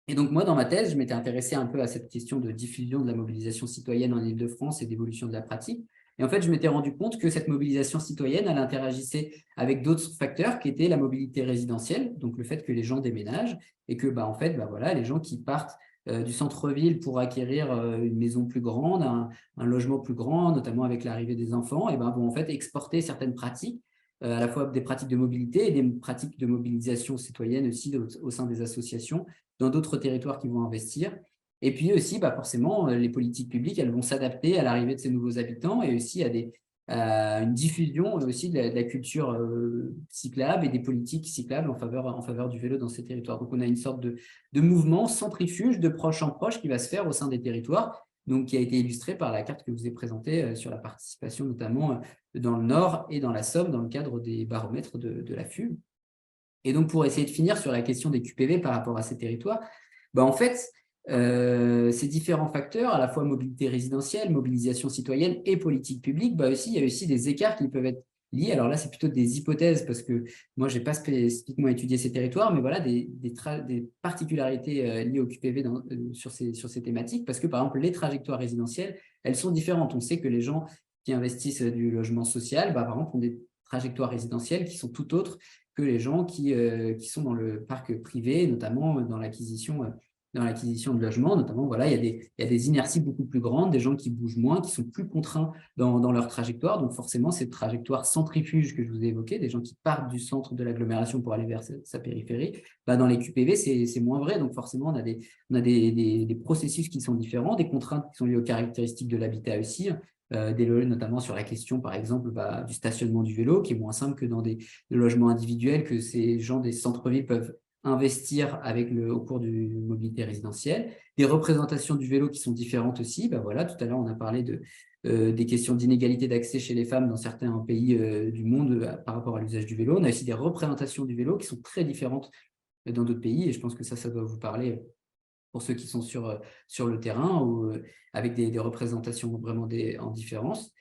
Et donc, moi, dans ma thèse, je m'étais intéressé un peu à cette question de diffusion de la mobilisation citoyenne en Île-de-France et d'évolution de la pratique. Et en fait, je m'étais rendu compte que cette mobilisation citoyenne, elle interagissait avec d'autres facteurs qui étaient la mobilité résidentielle, donc le fait que les gens déménagent et que, en fait, voilà, les gens qui partent du centre-ville pour acquérir une maison plus grande, un logement plus grand, notamment avec l'arrivée des enfants, et vont en fait exporter certaines pratiques, à la fois des pratiques de mobilité et des pratiques de mobilisation citoyenne aussi au sein des associations, dans d'autres territoires qui vont investir. Et puis aussi, forcément, les politiques publiques, elles vont s'adapter à l'arrivée de ces nouveaux habitants et aussi à une diffusion aussi de la culture cyclable et des politiques cyclables en faveur du vélo dans ces territoires. Donc, on a une sorte de mouvement centrifuge de proche en proche qui va se faire au sein des territoires, donc qui a été illustré par la carte que je vous ai présentée sur la participation, notamment dans le Nord et dans la Somme, dans le cadre des baromètres de la FUB. Et donc, pour essayer de finir sur la question des QPV par rapport à ces territoires, en fait, ces différents facteurs, à la fois mobilité résidentielle, mobilisation citoyenne et politique publique, il y a aussi des écarts qui peuvent être liés. Alors là, c'est plutôt des hypothèses parce que moi, je n'ai pas spécifiquement étudié ces territoires, mais voilà, des particularités liées au QPV sur ces thématiques, parce que par exemple, les trajectoires résidentielles, elles sont différentes. On sait que les gens qui investissent du logement social, par exemple, ont des trajectoires résidentielles qui sont tout autres que les gens qui sont dans le parc privé, notamment dans l'acquisition de logements, notamment, voilà, il y a des inerties beaucoup plus grandes, des gens qui bougent moins, qui sont plus contraints dans leur trajectoire. Donc, forcément, cette trajectoire centrifuge que je vous ai évoquée, des gens qui partent du centre de l'agglomération pour aller vers sa périphérie, dans les QPV, c'est moins vrai. Donc, forcément, on a des processus qui sont différents, des contraintes qui sont liées aux caractéristiques de l'habitat aussi, notamment sur la question, par exemple, du stationnement du vélo, qui est moins simple que dans des logements individuels, que ces gens des centres-villes peuvent investir au cours du mobilité résidentielle, des représentations du vélo qui sont différentes aussi. Voilà, tout à l'heure, on a parlé des questions d'inégalité d'accès chez les femmes dans certains pays du monde par rapport à l'usage du vélo. On a aussi des représentations du vélo qui sont très différentes dans d'autres pays, et je pense que ça doit vous parler pour ceux qui sont sur le terrain, ou avec des représentations vraiment en différence.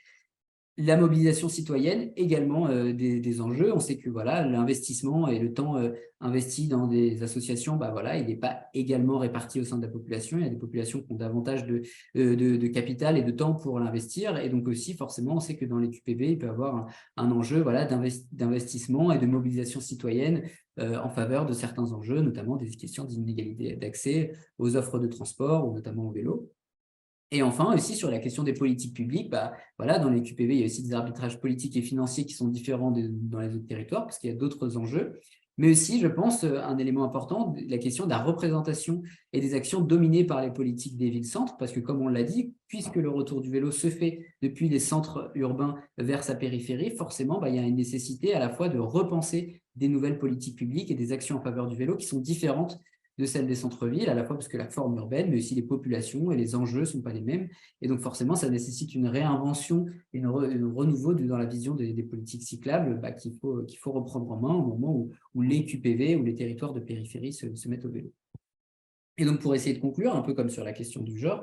La mobilisation citoyenne, également des enjeux. On sait que voilà, l'investissement et le temps investi dans des associations, il n'est pas également réparti au sein de la population. Il y a des populations qui ont davantage de capital et de temps pour l'investir. Et donc aussi, forcément, on sait que dans les QPV, il peut y avoir un enjeu d'investissement et de mobilisation citoyenne en faveur de certains enjeux, notamment des questions d'inégalité d'accès aux offres de transport, ou notamment au vélo. Et enfin, aussi sur la question des politiques publiques, voilà, dans les QPV, il y a aussi des arbitrages politiques et financiers qui sont différents dans les autres territoires, parce qu'il y a d'autres enjeux. Mais aussi, je pense, un élément important, la question de la représentation et des actions dominées par les politiques des villes-centres, parce que comme on l'a dit, puisque le retour du vélo se fait depuis les centres urbains vers sa périphérie, forcément, il y a une nécessité à la fois de repenser des nouvelles politiques publiques et des actions en faveur du vélo qui sont différentes de celles des centres-villes, à la fois parce que la forme urbaine, mais aussi les populations et les enjeux ne sont pas les mêmes. Et donc, forcément, ça nécessite une réinvention, un renouveau dans la vision des politiques cyclables qu'il faut reprendre en main au moment où les QPV ou les territoires de périphérie se mettent au vélo. Et donc, pour essayer de conclure, un peu comme sur la question du genre,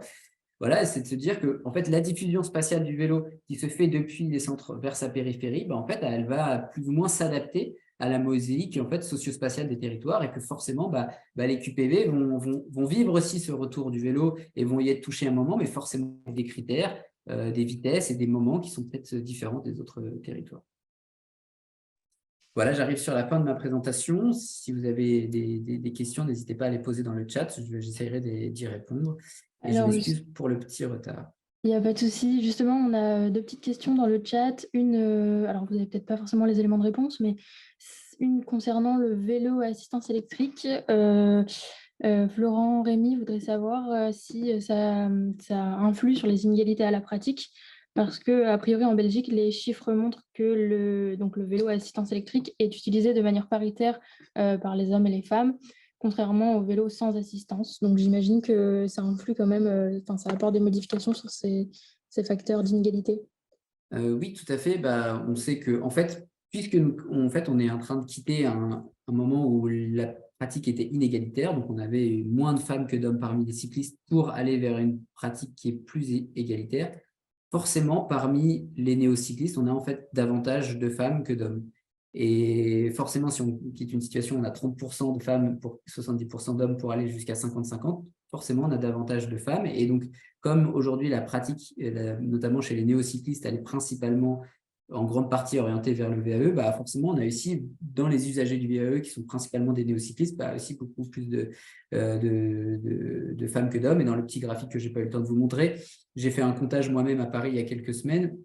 voilà, c'est de se dire que en fait, la diffusion spatiale du vélo qui se fait depuis les centres vers sa périphérie, en fait, elle va plus ou moins s'adapter à la mosaïque en fait, socio-spatiale des territoires, et que forcément, les QPV vont vivre aussi ce retour du vélo et vont y être touchés à un moment, mais forcément des critères, des vitesses et des moments qui sont peut-être différents des autres territoires. Voilà, j'arrive sur la fin de ma présentation. Si vous avez des questions, n'hésitez pas à les poser dans le chat, j'essaierai d'y répondre. Et je m'excuse pour le petit retard. Il n'y a pas de souci. Justement, on a 2 petites questions dans le chat. Une, alors vous n'avez peut-être pas forcément les éléments de réponse, mais une concernant le vélo à assistance électrique. Florent Rémy voudrait savoir si ça influe sur les inégalités à la pratique, parce qu'a priori en Belgique, les chiffres montrent que le vélo à assistance électrique est utilisé de manière paritaire par les hommes et les femmes, contrairement au vélo sans assistance. Donc j'imagine que ça influe quand même, ça apporte des modifications sur ces facteurs d'inégalité. Oui, tout à fait. On sait que, en fait, puisque on est en train de quitter un moment où la pratique était inégalitaire, donc on avait moins de femmes que d'hommes parmi les cyclistes pour aller vers une pratique qui est plus égalitaire, forcément, parmi les néocyclistes, on a en fait davantage de femmes que d'hommes. Et forcément, si on quitte une situation où on a 30% de femmes pour 70% d'hommes pour aller jusqu'à 50-50, forcément, on a davantage de femmes. Et donc, comme aujourd'hui, la pratique, notamment chez les néocyclistes, elle est principalement en grande partie orientée vers le VAE, forcément, on a aussi, dans les usagers du VAE, qui sont principalement des néocyclistes, aussi beaucoup plus de femmes que d'hommes. Et dans le petit graphique que je n'ai pas eu le temps de vous montrer, j'ai fait un comptage moi-même à Paris il y a quelques semaines,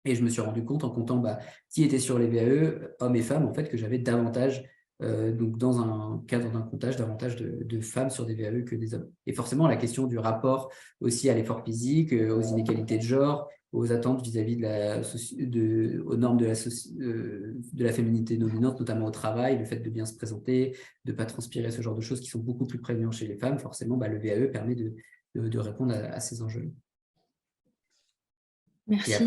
et je me suis rendu compte en comptant qui était sur les VAE, hommes et femmes, en fait, que j'avais davantage, donc dans un cadre d'un comptage, davantage de femmes sur des VAE que des hommes. Et forcément, la question du rapport aussi à l'effort physique, aux inégalités de genre, aux attentes vis-à-vis aux normes de la féminité dominante, notamment au travail, le fait de bien se présenter, de ne pas transpirer, ce genre de choses qui sont beaucoup plus prégnants chez les femmes. Forcément, le VAE permet de répondre à ces enjeux. Merci.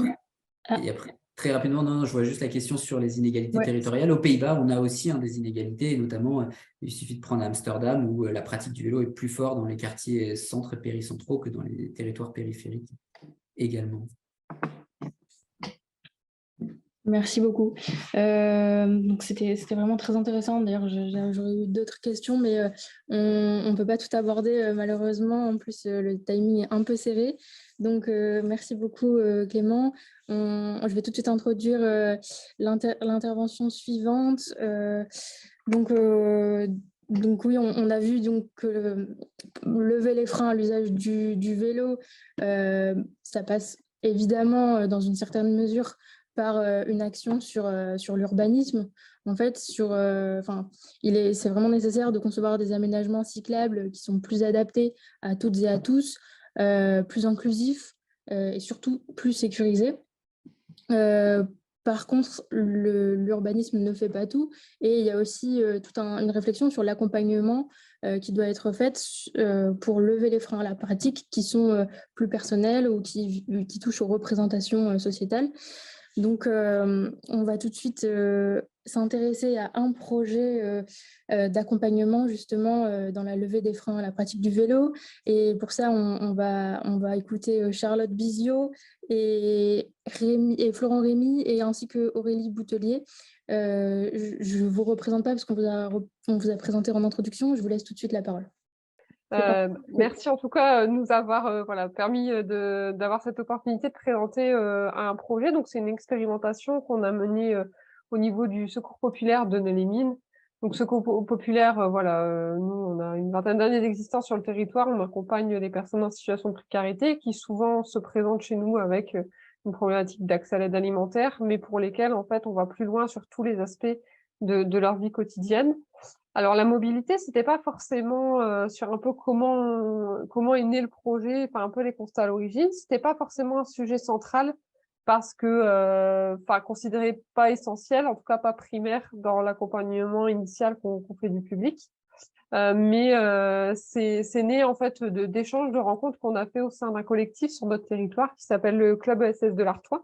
Et après, très rapidement, non, je vois juste la question sur les inégalités territoriales. Aux Pays-Bas, on a aussi des inégalités, et notamment, il suffit de prendre Amsterdam, où la pratique du vélo est plus forte dans les quartiers centres et péricentraux que dans les territoires périphériques également. Merci beaucoup. Donc c'était vraiment très intéressant. D'ailleurs, j'aurais eu d'autres questions, mais on ne peut pas tout aborder malheureusement. En plus, le timing est un peu serré. Donc, merci beaucoup Clément. Je vais tout de suite introduire l'intervention suivante. Donc oui, on a vu que lever les freins à l'usage du vélo, ça passe évidemment dans une certaine mesure par une action sur l'urbanisme. En fait, c'est vraiment nécessaire de concevoir des aménagements cyclables qui sont plus adaptés à toutes et à tous, plus inclusifs et surtout plus sécurisés. Par contre, l'urbanisme ne fait pas tout et il y a aussi toute une réflexion sur l'accompagnement qui doit être faite pour lever les freins à la pratique qui sont plus personnels ou qui touchent aux représentations sociétales. Donc, on va tout de suite s'intéresser à un projet d'accompagnement justement dans la levée des freins à la pratique du vélo. Et pour ça, on va écouter Charlotte Bizio et Florent Rémy et ainsi que Aurélie Boutelier. Je ne vous représente pas parce qu'on vous a présenté en introduction. Je vous laisse tout de suite la parole. Merci en tout cas de nous avoir permis d'avoir cette opportunité de présenter un projet. Donc, c'est une expérimentation qu'on a menée au niveau du Secours populaire de Nez-les-Mines. Donc, Secours populaire, nous, on a une vingtaine d'années d'existence sur le territoire. On accompagne les personnes en situation de précarité qui souvent se présentent chez nous avec une problématique d'accès à l'aide alimentaire, mais pour lesquelles, en fait, on va plus loin sur tous les aspects de leur vie quotidienne. Alors, la mobilité, c'était pas forcément sur un peu comment est né le projet, enfin un peu les constats à l'origine. C'était pas forcément un sujet central parce que, considéré pas essentiel, en tout cas pas primaire dans l'accompagnement initial qu'on fait du public. Mais c'est né en fait d'échanges, de rencontres qu'on a fait au sein d'un collectif sur notre territoire qui s'appelle le Club ESS de l'Artois,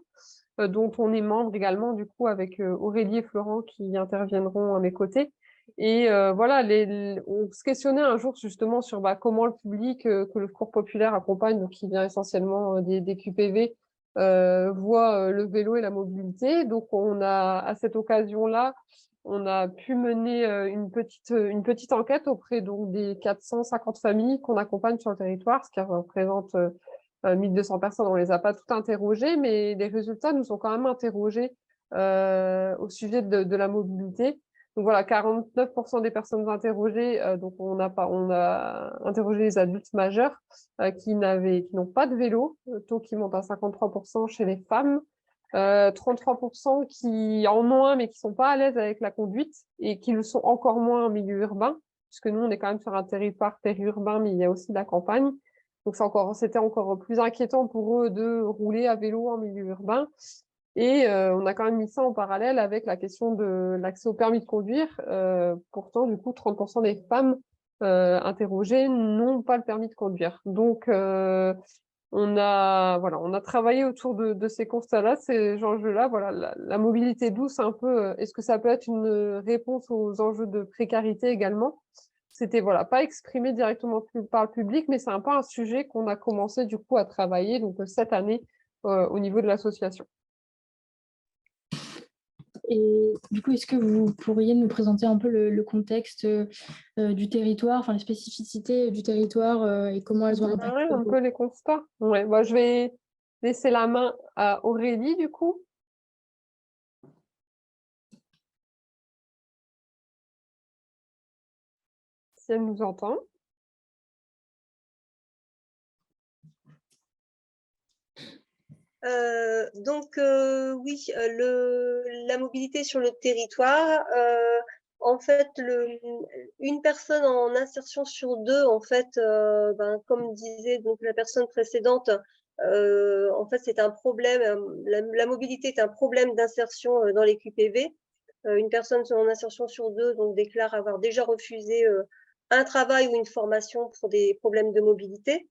dont on est membre également du coup avec Aurélie et Florent qui interviendront à mes côtés. Et on se questionnait un jour justement sur comment le public que le Secours populaire accompagne, donc qui vient essentiellement des QPV, voit le vélo et la mobilité. Donc on a, à cette occasion-là, on a pu mener une petite enquête auprès donc des 450 familles qu'on accompagne sur le territoire, ce qui représente 1200 personnes. On les a pas toutes interrogées, mais les résultats nous ont quand même interrogés au sujet de la mobilité. Donc voilà, 49% des personnes interrogées, donc on a interrogé les adultes majeurs qui n'ont pas de vélo, taux qui monte à 53% chez les femmes, 33% qui en ont un mais qui sont pas à l'aise avec la conduite et qui le sont encore moins en milieu urbain, puisque nous on est quand même sur un territoire périurbain, mais il y a aussi de la campagne. Donc c'était encore plus inquiétant pour eux de rouler à vélo en milieu urbain. Et on a quand même mis ça en parallèle avec la question de l'accès au permis de conduire. Pourtant, du coup, 30% des femmes interrogées n'ont pas le permis de conduire. Donc, on a travaillé autour de ces constats-là, ces enjeux-là. Voilà, la mobilité douce, un peu, est-ce que ça peut être une réponse aux enjeux de précarité également? C'était pas exprimé directement par le public, mais c'est un peu un sujet qu'on a commencé du coup à travailler donc cette année au niveau de l'association. Et du coup, est-ce que vous pourriez nous présenter un peu le contexte du territoire, enfin les spécificités du territoire et comment elles ont impacté un peu les constats. Ouais, je vais laisser la main à Aurélie du coup. Si elle nous entend. Oui, la mobilité sur le territoire, en fait, une personne en insertion sur deux, en fait, comme disait donc la personne précédente, en fait, c'est un problème. La mobilité est un problème d'insertion dans les QPV. Une personne en insertion sur deux donc déclare avoir déjà refusé un travail ou une formation pour des problèmes de mobilité.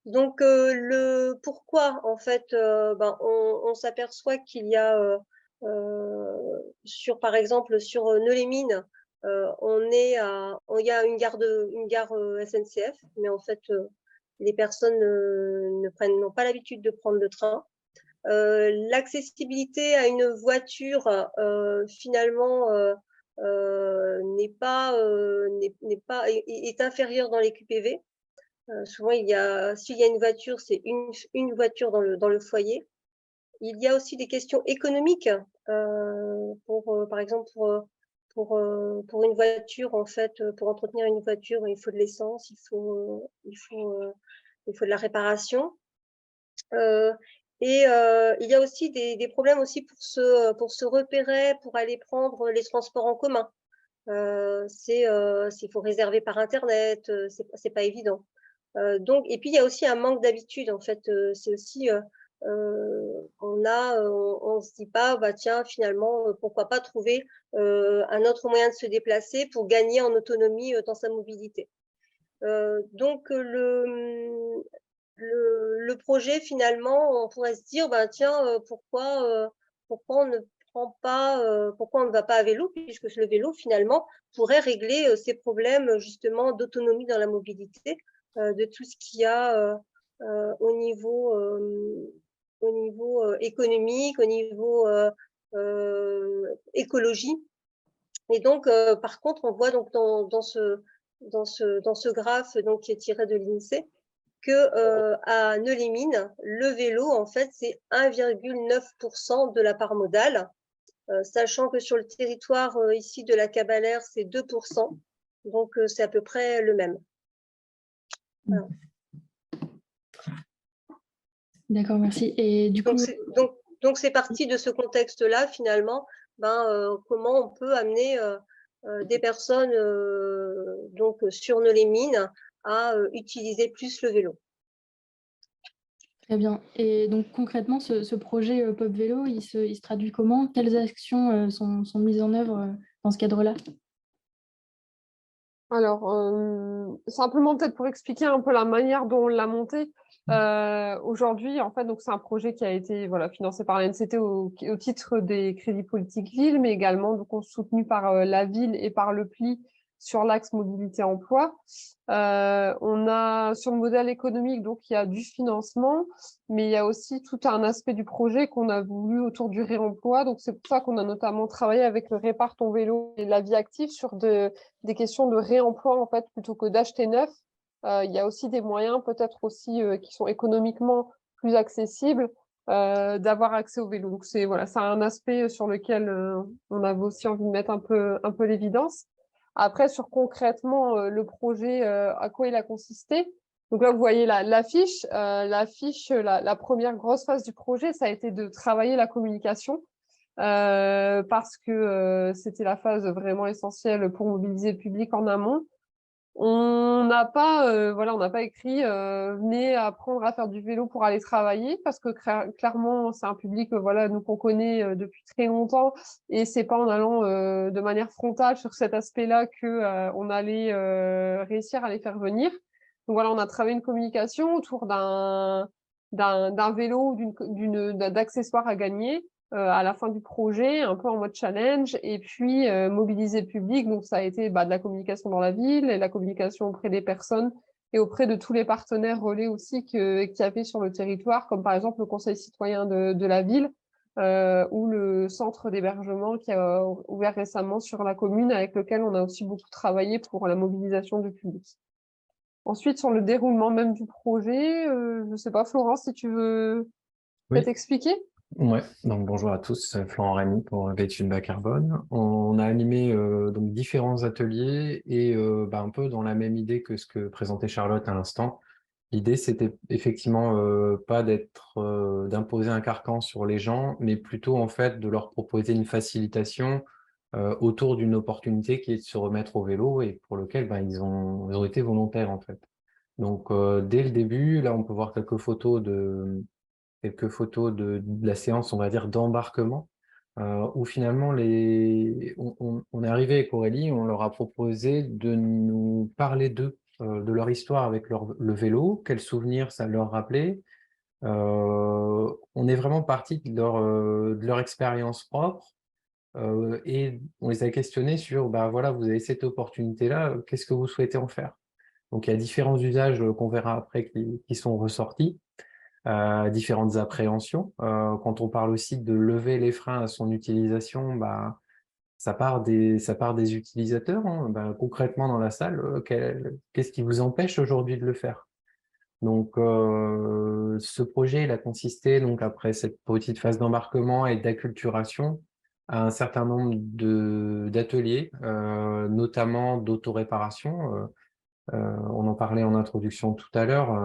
Donc, le pourquoi, en fait, on s'aperçoit qu'il y a, par exemple, sur Nez-les-Mines, il y a une gare SNCF, mais en fait, les personnes n'ont pas l'habitude de prendre le train. L'accessibilité à une voiture, finalement, est inférieure dans les QPV. Souvent, s'il y a une voiture, c'est une voiture dans le foyer. Il y a aussi des questions économiques. Par exemple, pour une voiture, en fait, pour entretenir une voiture, il faut de l'essence, il faut de la réparation. Il y a aussi des problèmes aussi pour se repérer, pour aller prendre les transports en commun. Il faut réserver par Internet, c'est pas évident. Et puis il y a aussi un manque d'habitude en fait. C'est aussi on se dit pas, bah tiens, finalement, pourquoi pas trouver un autre moyen de se déplacer pour gagner en autonomie dans sa mobilité. Donc le projet, finalement, on pourrait se dire, bah tiens, pourquoi on ne prend pas, pourquoi on ne va pas à vélo, puisque le vélo, finalement, pourrait régler ces problèmes justement d'autonomie dans la mobilité, de tout ce qu'il y a au niveau économique, au niveau écologie. Et donc, par contre, on voit donc dans ce graphe donc, qui est tiré de l'INSEE que à Neules-Mines, le vélo, en fait, c'est 1,9% de la part modale, sachant que sur le territoire ici de la Cabalère, c'est 2%. Donc, c'est à peu près le même. Voilà. D'accord, merci. Et du coup, donc c'est parti de ce contexte-là, finalement, comment on peut amener des personnes donc sur Neules-les-Mines à utiliser plus le vélo. très bien. Et donc concrètement, ce projet Pop Vélo, il se traduit comment? Quelles actions sont mises en œuvre dans ce cadre-là? Alors, simplement peut-être pour expliquer un peu la manière dont on l'a monté. Aujourd'hui, en fait, donc c'est un projet qui a été financé par l'ANCT au titre des crédits politiques ville, mais également donc soutenu par la ville et par le PLI sur l'axe mobilité-emploi. On a sur le modèle économique, donc il y a du financement, mais il y a aussi tout un aspect du projet qu'on a voulu autour du réemploi. Donc c'est pour ça qu'on a notamment travaillé avec le Répare ton vélo et la vie active sur des questions de réemploi, en fait, plutôt que d'acheter neuf. Il y a aussi des moyens, peut-être aussi, qui sont économiquement plus accessibles, d'avoir accès au vélo. Donc c'est un aspect sur lequel on avait aussi envie de mettre un peu l'évidence. Après, sur concrètement le projet, à quoi il a consisté. Donc là, vous voyez l'affiche. La première grosse phase du projet, ça a été de travailler la communication. Parce que c'était la phase vraiment essentielle pour mobiliser le public en amont. On n'a pas écrit venez apprendre à faire du vélo pour aller travailler, parce que clairement c'est un public nous qu'on connaît depuis très longtemps, et c'est pas en allant de manière frontale sur cet aspect-là que on allait réussir à les faire venir. Donc on a travaillé une communication autour d'un vélo ou d'accessoires à gagner à la fin du projet, un peu en mode challenge, et puis mobiliser le public. Donc, ça a été de la communication dans la ville et la communication auprès des personnes et auprès de tous les partenaires relais aussi qu'il y avait sur le territoire, comme par exemple le Conseil citoyen de la ville ou le centre d'hébergement qui a ouvert récemment sur la commune, avec lequel on a aussi beaucoup travaillé pour la mobilisation du public. Ensuite, sur le déroulement même du projet, je ne sais pas, Florence, si tu veux peut-être expliquer? Ouais, donc bonjour à tous, Florent Rémy pour Vétude Bas Carbone. On a animé donc différents ateliers et un peu dans la même idée que ce que présentait Charlotte à l'instant. L'idée, c'était effectivement pas d'imposer un carcan sur les gens, mais plutôt en fait de leur proposer une facilitation autour d'une opportunité qui est de se remettre au vélo et pour lequel ils ont été volontaires en fait. Donc dès le début, là on peut voir quelques photos de la séance, on va dire, d'embarquement, où finalement, on est arrivé avec Aurélie, on leur a proposé de nous parler d'eux, de leur histoire avec le vélo, quels souvenirs ça leur rappelait. On est vraiment parti de leur expérience propre, et on les a questionnés sur, voilà, vous avez cette opportunité-là, qu'est-ce que vous souhaitez en faire? Donc, il y a différents usages qu'on verra après qui sont ressortis. Différentes appréhensions. Quand on parle aussi de lever les freins à son utilisation, ça part des utilisateurs. Hein. Concrètement, dans la salle, qu'est-ce qui vous empêche aujourd'hui de le faire? Donc, ce projet, il a consisté, donc, après cette petite phase d'embarquement et d'acculturation, à un certain nombre d'ateliers, notamment d'autoréparation. On en parlait en introduction tout à l'heure,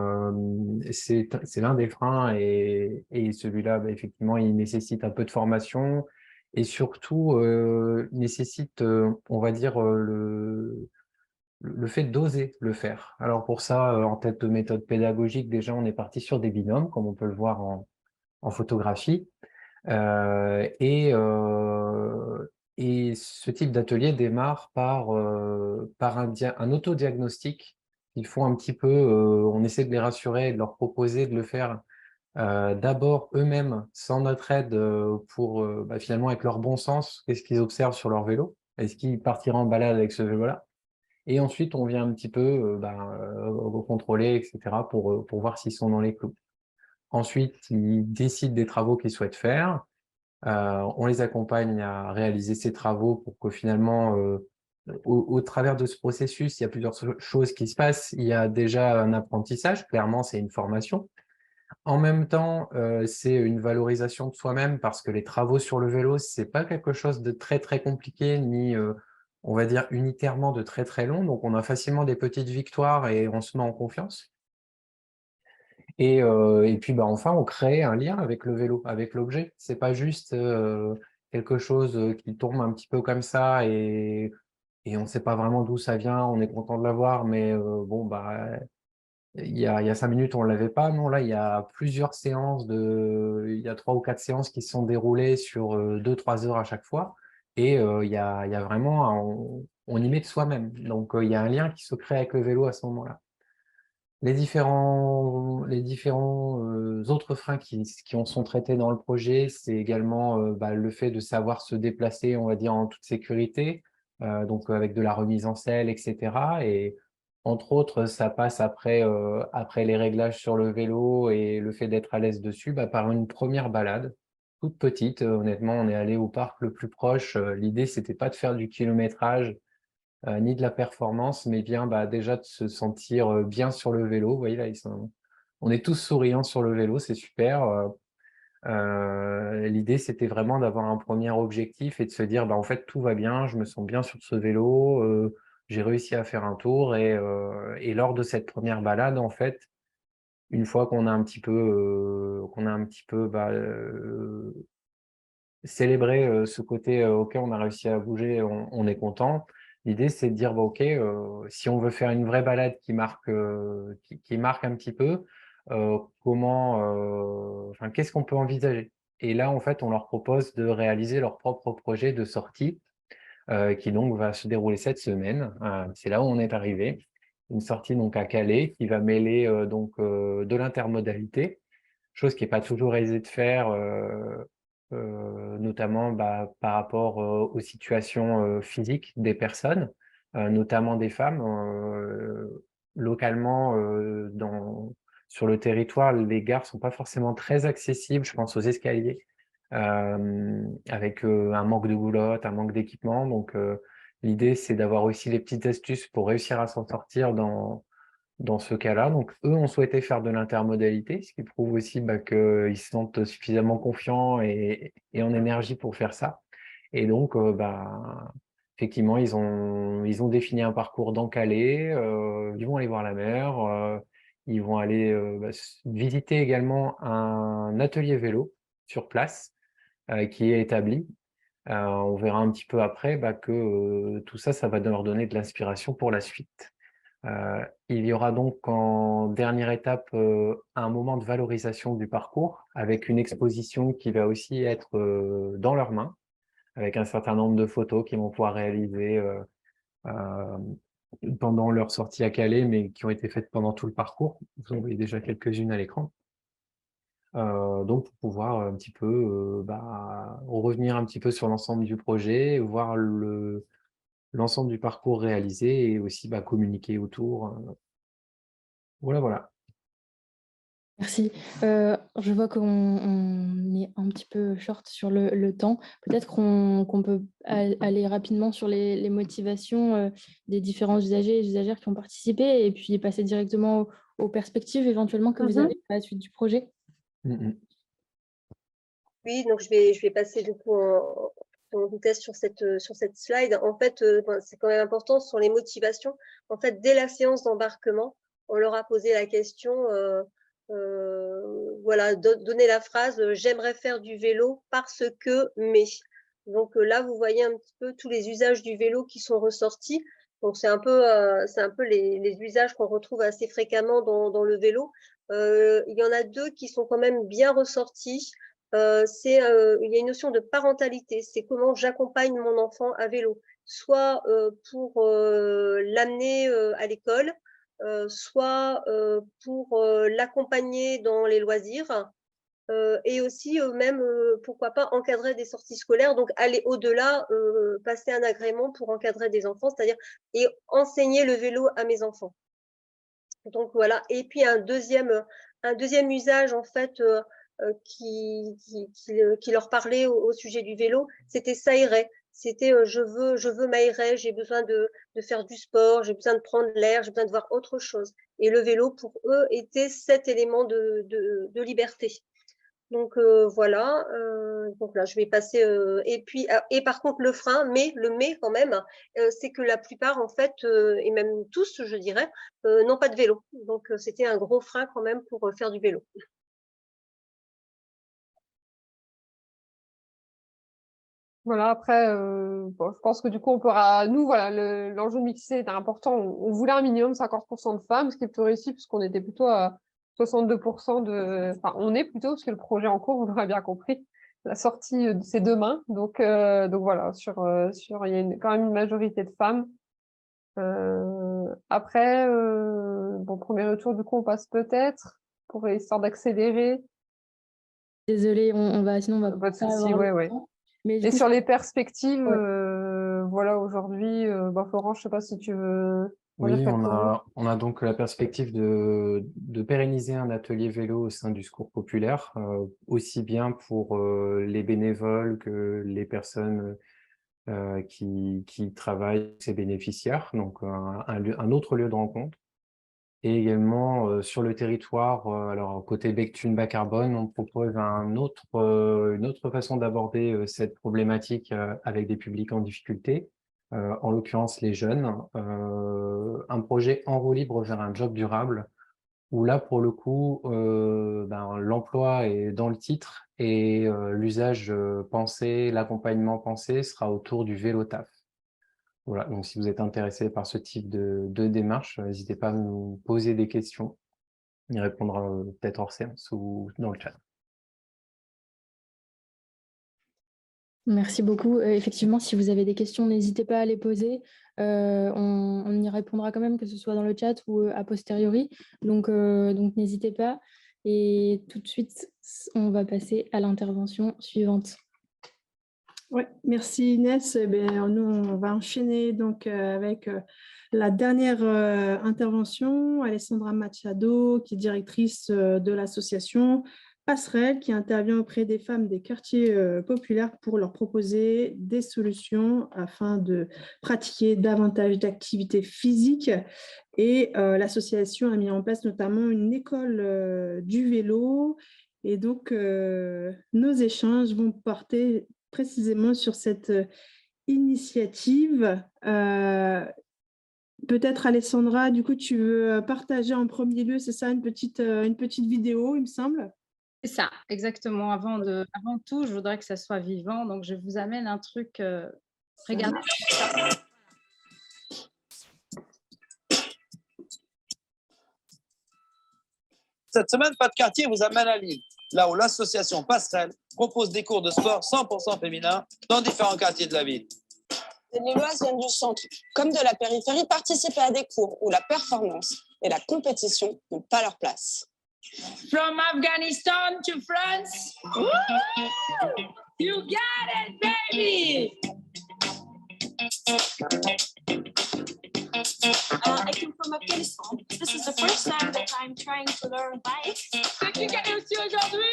c'est l'un des freins et celui-là, effectivement, il nécessite un peu de formation et surtout, il nécessite, on va dire, le fait d'oser le faire. Alors pour ça, en tête de méthode pédagogique, déjà, on est parti sur des binômes, comme on peut le voir en photographie. Et ce type d'atelier démarre par un autodiagnostic. Ils font un petit peu, on essaie de les rassurer et de leur proposer de le faire d'abord eux-mêmes, sans notre aide, pour finalement avec leur bon sens, qu'est-ce qu'ils observent sur leur vélo? Est-ce qu'ils partiraient en balade avec ce vélo-là? Et ensuite, on vient un petit peu contrôler, etc., pour voir s'ils sont dans les clous. Ensuite, ils décident des travaux qu'ils souhaitent faire. On les accompagne à réaliser ces travaux pour que finalement, au travers de ce processus, il y a plusieurs choses qui se passent. Il y a déjà un apprentissage, clairement, c'est une formation. En même temps, c'est une valorisation de soi-même parce que les travaux sur le vélo, c'est pas quelque chose de très, très compliqué, ni, on va dire, unitairement de très, très long. Donc, on a facilement des petites victoires et on se met en confiance. Et puis, enfin, on crée un lien avec le vélo, avec l'objet. C'est pas juste quelque chose qui tombe un petit peu comme ça et on ne sait pas vraiment d'où ça vient. On est content de l'avoir, mais il y a 5 minutes, on ne l'avait pas. Non, là, il y a plusieurs séances il y a 3 ou 4 séances qui se sont déroulées sur 2-3 heures à chaque fois. Et il y a vraiment, on y met de soi-même. Donc, il y a un lien qui se crée avec le vélo à ce moment-là. Les différents autres freins qui en sont traités dans le projet, c'est également le fait de savoir se déplacer, on va dire, en toute sécurité, donc avec de la remise en selle, etc. Et entre autres, ça passe après les réglages sur le vélo et le fait d'être à l'aise dessus, par une première balade, toute petite. Honnêtement, on est allé au parc le plus proche. L'idée, c'était pas de faire du kilométrage, ni de la performance, mais bien déjà de se sentir bien sur le vélo. Vous voyez là, on est tous souriants sur le vélo, c'est super. L'idée, c'était vraiment d'avoir un premier objectif et de se dire, en fait, tout va bien, je me sens bien sur ce vélo, j'ai réussi à faire un tour. Et lors de cette première balade, en fait, une fois qu'on a un petit peu, célébrer ce côté, OK, on a réussi à bouger, on est content. L'idée, c'est de dire: OK, si on veut faire une vraie balade qui marque, qui marque un petit peu, qu'est-ce qu'on peut envisager? Et là, en fait, on leur propose de réaliser leur propre projet de sortie, qui donc va se dérouler cette semaine. C'est là où on est arrivé. Une sortie donc à Calais qui va mêler, de l'intermodalité, chose qui est pas toujours aisée de faire, notamment par rapport aux situations physiques des personnes, notamment des femmes. Localement, sur le territoire, les gares sont pas forcément très accessibles, je pense aux escaliers, avec un manque de boulottes, un manque d'équipement. Donc, l'idée, c'est d'avoir aussi les petites astuces pour réussir à s'en sortir dans ce cas-là. Donc, eux ont souhaité faire de l'intermodalité, ce qui prouve aussi qu'ils se sentent suffisamment confiants et en énergie pour faire ça. Et donc, effectivement, ils ont défini un parcours dans Calais, ils vont aller voir la mer, ils vont aller visiter également un atelier vélo sur place qui est établi. On verra un petit peu après que tout ça, ça va leur donner de l'inspiration pour la suite. Il y aura donc en dernière étape un moment de valorisation du parcours avec une exposition qui va aussi être dans leurs mains, avec un certain nombre de photos qu'ils vont pouvoir réaliser pendant leur sortie à Calais, mais qui ont été faites pendant tout le parcours. Vous en voyez déjà quelques-unes à l'écran. Donc pour pouvoir un petit peu revenir un petit peu sur l'ensemble du projet, voir l'ensemble du parcours réalisé et aussi communiquer autour. Voilà. Merci. Je vois qu'on est un petit peu short sur le temps. Peut-être qu'on peut aller rapidement sur les motivations des différents usagers et usagères qui ont participé et puis passer directement aux perspectives éventuellement que vous avez à la suite du projet. Oui, donc je vais passer du coup en vitesse sur cette slide. En fait, c'est quand même important, ce sont les motivations. En fait, dès la séance d'embarquement, on leur a posé la question, donner la phrase « J'aimerais faire du vélo parce que, mais ». Donc là, vous voyez un petit peu tous les usages du vélo qui sont ressortis. Donc c'est un peu les usages qu'on retrouve assez fréquemment dans le vélo. Il y en a 2 qui sont quand même bien ressortis. Il y a une notion de parentalité, c'est comment j'accompagne mon enfant à vélo, soit pour l'amener à l'école, soit pour l'accompagner dans les loisirs, et aussi même, pourquoi pas, encadrer des sorties scolaires, donc aller au-delà, passer un agrément pour encadrer des enfants, c'est-à-dire et enseigner le vélo à mes enfants. Donc voilà, et puis un deuxième usage en fait qui leur parlait au sujet du vélo, c'était s'aérer. C'était je veux m'aérer, j'ai besoin de faire du sport, j'ai besoin de prendre l'air, j'ai besoin de voir autre chose. Et le vélo pour eux était cet élément de liberté. Donc voilà, donc là je vais passer et puis et par contre le frein, mais quand même, c'est que la plupart en fait et même tous je dirais n'ont pas de vélo. Donc c'était un gros frein quand même pour faire du vélo. Voilà, après, bon, je pense que du coup, on pourra. Nous, voilà, l'enjeu de mixité était important. On voulait un minimum 50% de femmes, ce qui est plutôt réussi, puisqu'on était plutôt à 62% de. Enfin, on est plutôt, parce que le projet en cours, vous l'aurez bien compris, la sortie, c'est demain. Donc voilà, il y a quand même une majorité de femmes. Après, bon, premier retour, du coup, on passe peut-être, pour histoire d'accélérer. Désolée, sinon on va Pas de pas souci, avoir le ouais. temps. Mais du Et coup, sur les perspectives, ouais. voilà, aujourd'hui, Florent, je sais pas si tu veux. Oui, on a donc la perspective de pérenniser un atelier vélo au sein du Secours populaire, aussi bien pour les bénévoles que les personnes qui travaillent, ces bénéficiaires, donc un autre lieu de rencontre. Et également sur le territoire, alors côté Béthune bas carbone, on propose une autre façon d'aborder cette problématique avec des publics en difficulté, en l'occurrence les jeunes. Un projet en roue libre vers un job durable, où là pour le coup, l'emploi est dans le titre et l'usage pensé, l'accompagnement pensé sera autour du vélo taf. Voilà, donc si vous êtes intéressé par ce type de démarche, n'hésitez pas à nous poser des questions. On y répondra peut-être hors séance ou dans le chat. Merci beaucoup. Effectivement, si vous avez des questions, n'hésitez pas à les poser. On y répondra quand même, que ce soit dans le chat ou a posteriori. Donc n'hésitez pas. Et tout de suite, on va passer à l'intervention suivante. Ouais, merci Inès. Nous, on va enchaîner donc avec la dernière intervention, Alessandra Machado, qui est directrice de l'association Passerelle, qui intervient auprès des femmes des quartiers populaires pour leur proposer des solutions afin de pratiquer davantage d'activités physiques. Et l'association a mis en place notamment une école du vélo. Et donc, nos échanges vont porter précisément sur cette initiative. Peut-être Alessandra, du coup, tu veux partager en premier lieu, c'est ça, une petite vidéo, il me semble. C'est ça, exactement. Avant tout, je voudrais que ça soit vivant, donc je vous amène un truc. Regardez. Cette semaine, Pas de quartier vous amène à Lille, là où l'association Passerelle propose des cours de sport 100% féminins dans différents quartiers de la ville. Les Lilloises viennent du centre, comme de la périphérie, participer à des cours où la performance et la compétition n'ont pas leur place. From Afghanistan to France, woo! You got it, baby! I come from Afghanistan. This is the first time that I'm trying to learn bike. C'est qui a réussi aujourd'hui?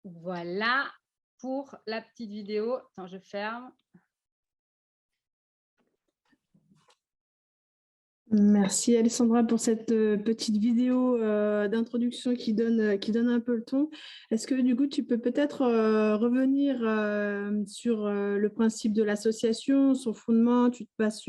Voilà pour la petite vidéo. Attends, je ferme. Merci Alessandra pour cette petite vidéo d'introduction qui donne un peu le ton. Est-ce que du coup tu peux peut-être revenir sur le principe de l'association, son fondement? Tu te bases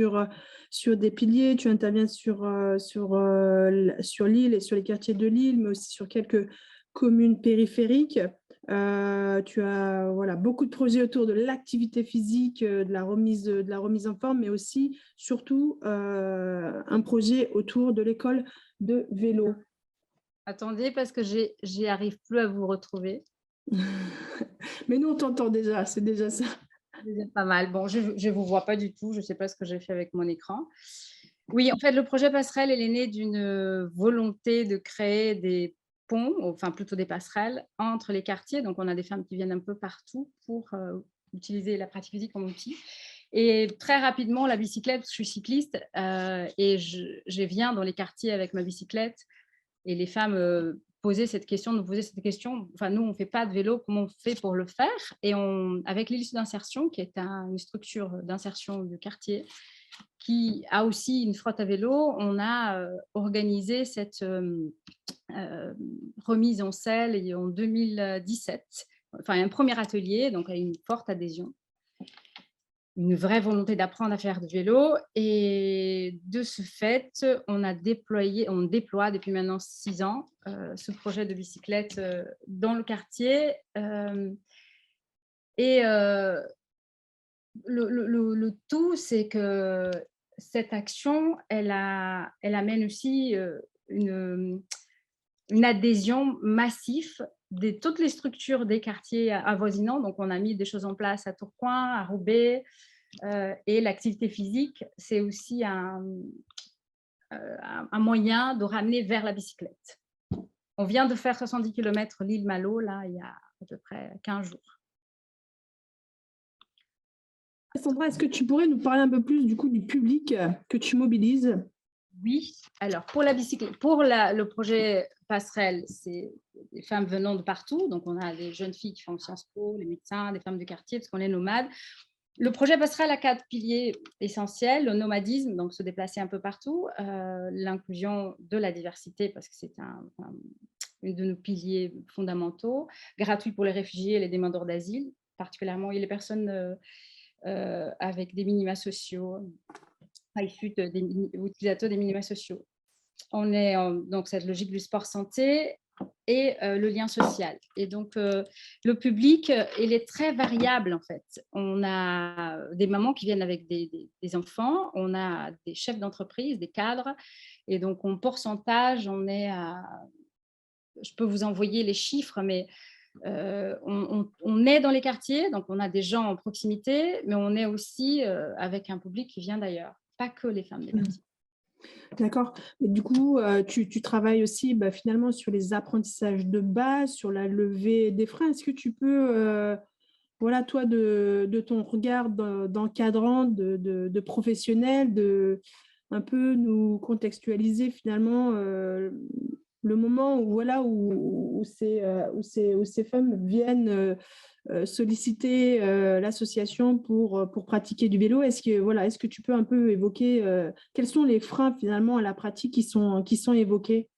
sur des piliers, tu interviens sur Lille et sur les quartiers de Lille, mais aussi sur quelques communes périphériques. Tu as voilà, beaucoup de projets autour de l'activité physique, de la remise en forme, mais aussi, surtout, un projet autour de l'école de vélo. Attendez, parce que j'y arrive plus à vous retrouver. Mais nous, on t'entend déjà, c'est déjà ça. C'est pas mal. Bon, je ne vous vois pas du tout. Je ne sais pas ce que j'ai fait avec mon écran. Oui, en fait, le projet Passerelle, il est né d'une volonté de créer des ponts, enfin plutôt des passerelles, entre les quartiers. Donc, on a des femmes qui viennent un peu partout pour utiliser la pratique physique comme outil. Et très rapidement, la bicyclette, je suis cycliste et je viens dans les quartiers avec ma bicyclette et les femmes nous posaient cette question. Enfin, nous, on ne fait pas de vélo, comment on fait pour le faire? Et avec l'Hélice d'insertion, qui est une structure d'insertion du quartier, qui a aussi une flotte à vélo, on a organisé cette remise en selle en 2017. Enfin, un premier atelier, donc une forte adhésion. Une vraie volonté d'apprendre à faire du vélo. Et de ce fait, on déploie depuis maintenant 6 ans ce projet de bicyclette dans le quartier. Le tout, c'est que cette action, elle amène aussi une adhésion massive de toutes les structures des quartiers avoisinants. Donc, on a mis des choses en place à Tourcoing, à Roubaix, et l'activité physique, c'est aussi un moyen de ramener vers la bicyclette. On vient de faire 70 km Lille-Malo, là, il y a à peu près 15 jours. Sandra, est-ce que tu pourrais nous parler un peu plus du coup du public que tu mobilises? Oui, alors pour la bicyclette, pour le projet Passerelle, c'est des femmes venant de partout. Donc, on a des jeunes filles qui font Sciences Po, les médecins, des femmes du quartier, parce qu'on est nomades. Le projet Passerelle a 4 piliers essentiels: le nomadisme, donc se déplacer un peu partout, l'inclusion de la diversité, parce que c'est un de nos piliers fondamentaux, gratuit pour les réfugiés et les demandeurs d'asile, particulièrement et les personnes avec des minima sociaux, issus des utilisateurs des minima sociaux. On est donc cette logique du sport santé et le lien social. Et donc, le public, il est très variable, en fait. On a des mamans qui viennent avec des enfants, on a des chefs d'entreprise, des cadres, et donc, en pourcentage, on est à... Je peux vous envoyer les chiffres, mais on est dans les quartiers, donc on a des gens en proximité, mais on est aussi avec un public qui vient d'ailleurs, pas que les femmes des quartiers. D'accord. Du coup, tu travailles aussi finalement sur les apprentissages de base, sur la levée des freins. Est-ce que tu peux, voilà, toi, de ton regard d'encadrant, de professionnel, un peu nous contextualiser finalement le moment où, voilà, où ces femmes viennent solliciter l'association pour pratiquer du vélo. Est-ce que tu peux un peu évoquer quels sont les freins finalement à la pratique qui sont évoqués?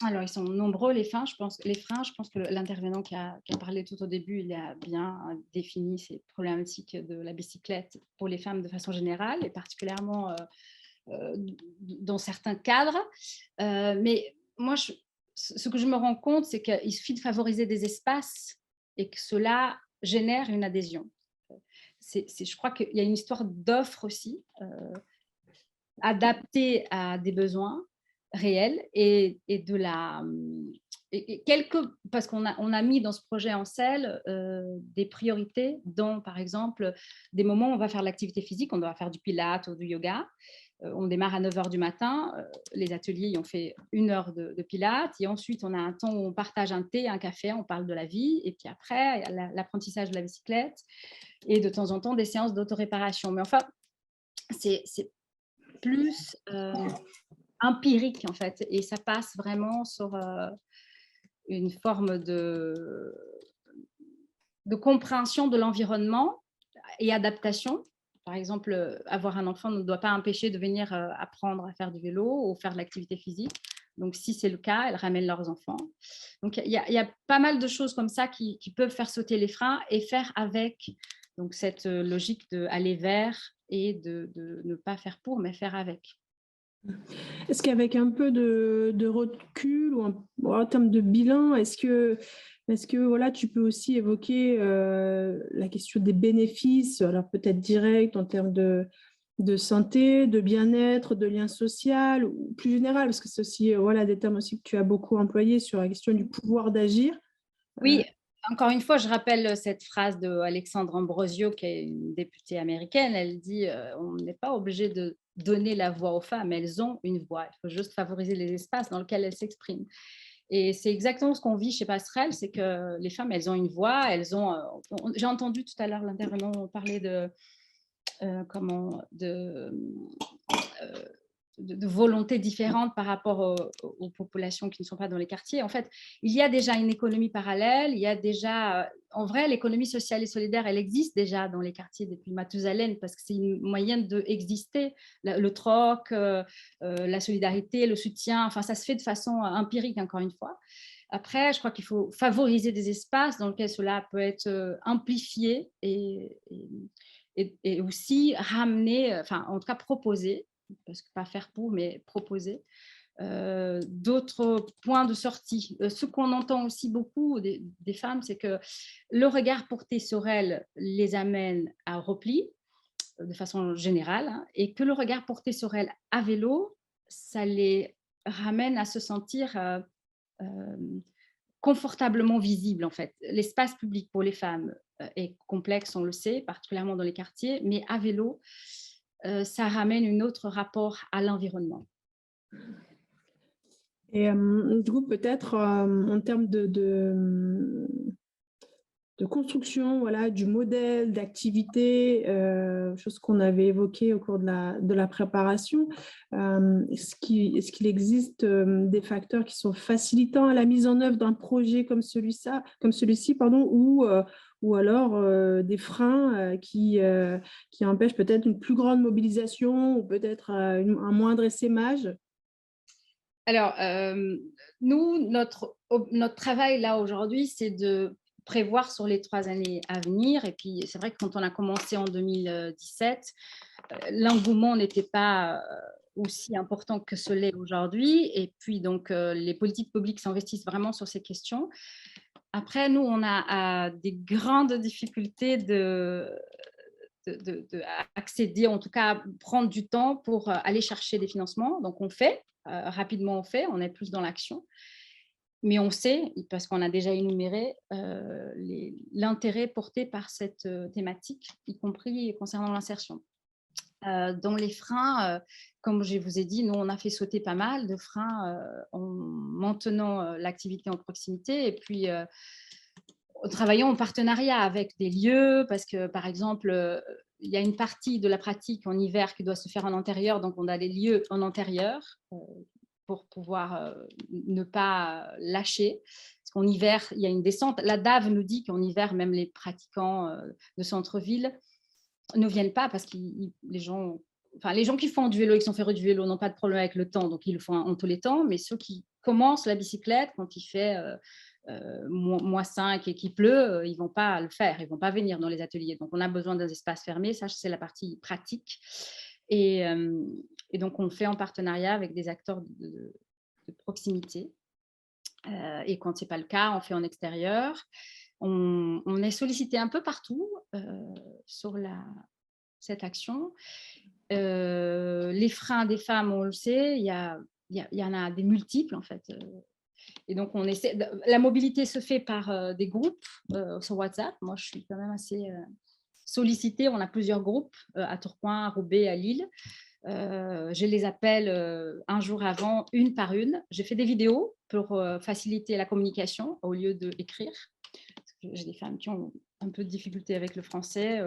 Alors, ils sont nombreux, les freins. Je pense que l'intervenant qui a parlé tout au début, il a bien défini ces problématiques de la bicyclette pour les femmes de façon générale, et particulièrement dans certains cadres. Mais moi, ce que je me rends compte, c'est qu'il suffit de favoriser des espaces et que cela génère une adhésion. Je crois qu'il y a une histoire d'offre aussi, adaptée à des besoins réels parce qu'on a mis dans ce projet en selle des priorités dont, par exemple, des moments où on va faire l'activité physique, on doit faire du pilates ou du yoga. On démarre à 9h du matin, les ateliers ont fait 1 heure de pilates, et ensuite on a un temps où on partage un thé, un café, on parle de la vie, et puis après, il y a l'apprentissage de la bicyclette, et de temps en temps des séances d'autoréparation. Mais enfin, c'est plus empirique en fait, et ça passe vraiment sur une forme de compréhension de l'environnement et adaptation. Par exemple, avoir un enfant ne doit pas empêcher de venir apprendre à faire du vélo ou faire de l'activité physique. Donc, si c'est le cas, elles ramènent leurs enfants. Donc, il y a pas mal de choses comme ça qui peuvent faire sauter les freins et faire avec donc, cette logique d'aller vers et de ne pas faire pour, mais faire avec. Est-ce qu'avec un peu de recul ou en termes de bilan, est-ce que voilà, tu peux aussi évoquer la question des bénéfices, alors peut-être directs en termes de santé, de bien-être, de lien social, ou plus général, parce que c'est aussi voilà, des termes aussi que tu as beaucoup employés sur la question du pouvoir d'agir. Oui, encore une fois, je rappelle cette phrase d'Alexandre Ambrosio, qui est une députée américaine. Elle dit on n'est pas obligé de donner la voix aux femmes, elles ont une voix. Il faut juste favoriser les espaces dans lesquels elles s'expriment. Et c'est exactement ce qu'on vit chez Passerelle, c'est que les femmes, elles ont une voix, elles ont. J'ai entendu tout à l'heure l'intervenant parler de volontés différentes par rapport aux populations qui ne sont pas dans les quartiers. En fait, il y a déjà une économie parallèle, il y a déjà, en vrai, l'économie sociale et solidaire, elle existe déjà dans les quartiers depuis Mathusalem, parce que c'est une moyen d'exister, le troc, la solidarité, le soutien, enfin, ça se fait de façon empirique, encore une fois. Après, je crois qu'il faut favoriser des espaces dans lesquels cela peut être amplifié et aussi ramener, enfin, en tout cas proposer, parce que pas faire pour, mais proposer d'autres points de sortie. Ce qu'on entend aussi beaucoup des femmes, c'est que le regard porté sur elles les amène à repli, de façon générale, hein, et que le regard porté sur elles à vélo, ça les ramène à se sentir confortablement visibles, en fait. L'espace public pour les femmes est complexe, on le sait, particulièrement dans les quartiers, mais à vélo, ça ramène un autre rapport à l'environnement. Et du coup, peut-être en termes de construction, voilà, du modèle, d'activité, chose qu'on avait évoquée au cours de la préparation, est-ce qu'il existe des facteurs qui sont facilitants à la mise en œuvre d'un projet comme celui-ci, ou alors des freins qui empêchent peut-être une plus grande mobilisation ou peut-être un moindre essaimage? Alors, nous, notre travail là aujourd'hui, c'est de prévoir sur les 3 années à venir. Et puis, c'est vrai que quand on a commencé en 2017, l'engouement n'était pas aussi important que ce l'est aujourd'hui. Et puis, donc, les politiques publiques s'investissent vraiment sur ces questions. Après, nous, on a des grandes difficultés d'accéder, en tout cas, prendre du temps pour aller chercher des financements. Donc, on fait, rapidement on est plus dans l'action. Mais on sait, parce qu'on a déjà énuméré, l'intérêt porté par cette thématique, y compris concernant l'insertion. Dans les freins, comme je vous ai dit, nous, on a fait sauter pas mal de freins en maintenant l'activité en proximité et puis en travaillant en partenariat avec des lieux, parce que, par exemple, il y a une partie de la pratique en hiver qui doit se faire en intérieur, donc on a des lieux en intérieur pour pouvoir ne pas lâcher. Parce qu'en hiver, il y a une descente. La DAV nous dit qu'en hiver, même les pratiquants de centre-ville ne viennent pas parce que les gens qui font du vélo et qui sont férus du vélo n'ont pas de problème avec le temps, donc ils le font en tous les temps. Mais ceux qui commencent la bicyclette, quand il fait -5 et qu'il pleut, ils ne vont pas le faire, ils ne vont pas venir dans les ateliers. Donc, on a besoin d'un espace fermé. Ça, c'est la partie pratique. Et donc, on le fait en partenariat avec des acteurs de proximité. Et quand ce n'est pas le cas, on fait en extérieur. On est sollicité un peu partout sur cette action. Les freins des femmes, on le sait, il y en a des multiples, en fait. Et donc, on essaie. La mobilité se fait par des groupes sur WhatsApp. Moi, je suis quand même assez sollicitée. On a plusieurs groupes à Tourcoing, à Roubaix, à Lille. Je les appelle un jour avant, une par une. J'ai fait des vidéos pour faciliter la communication au lieu d'écrire. J'ai des femmes qui ont un peu de difficulté avec le français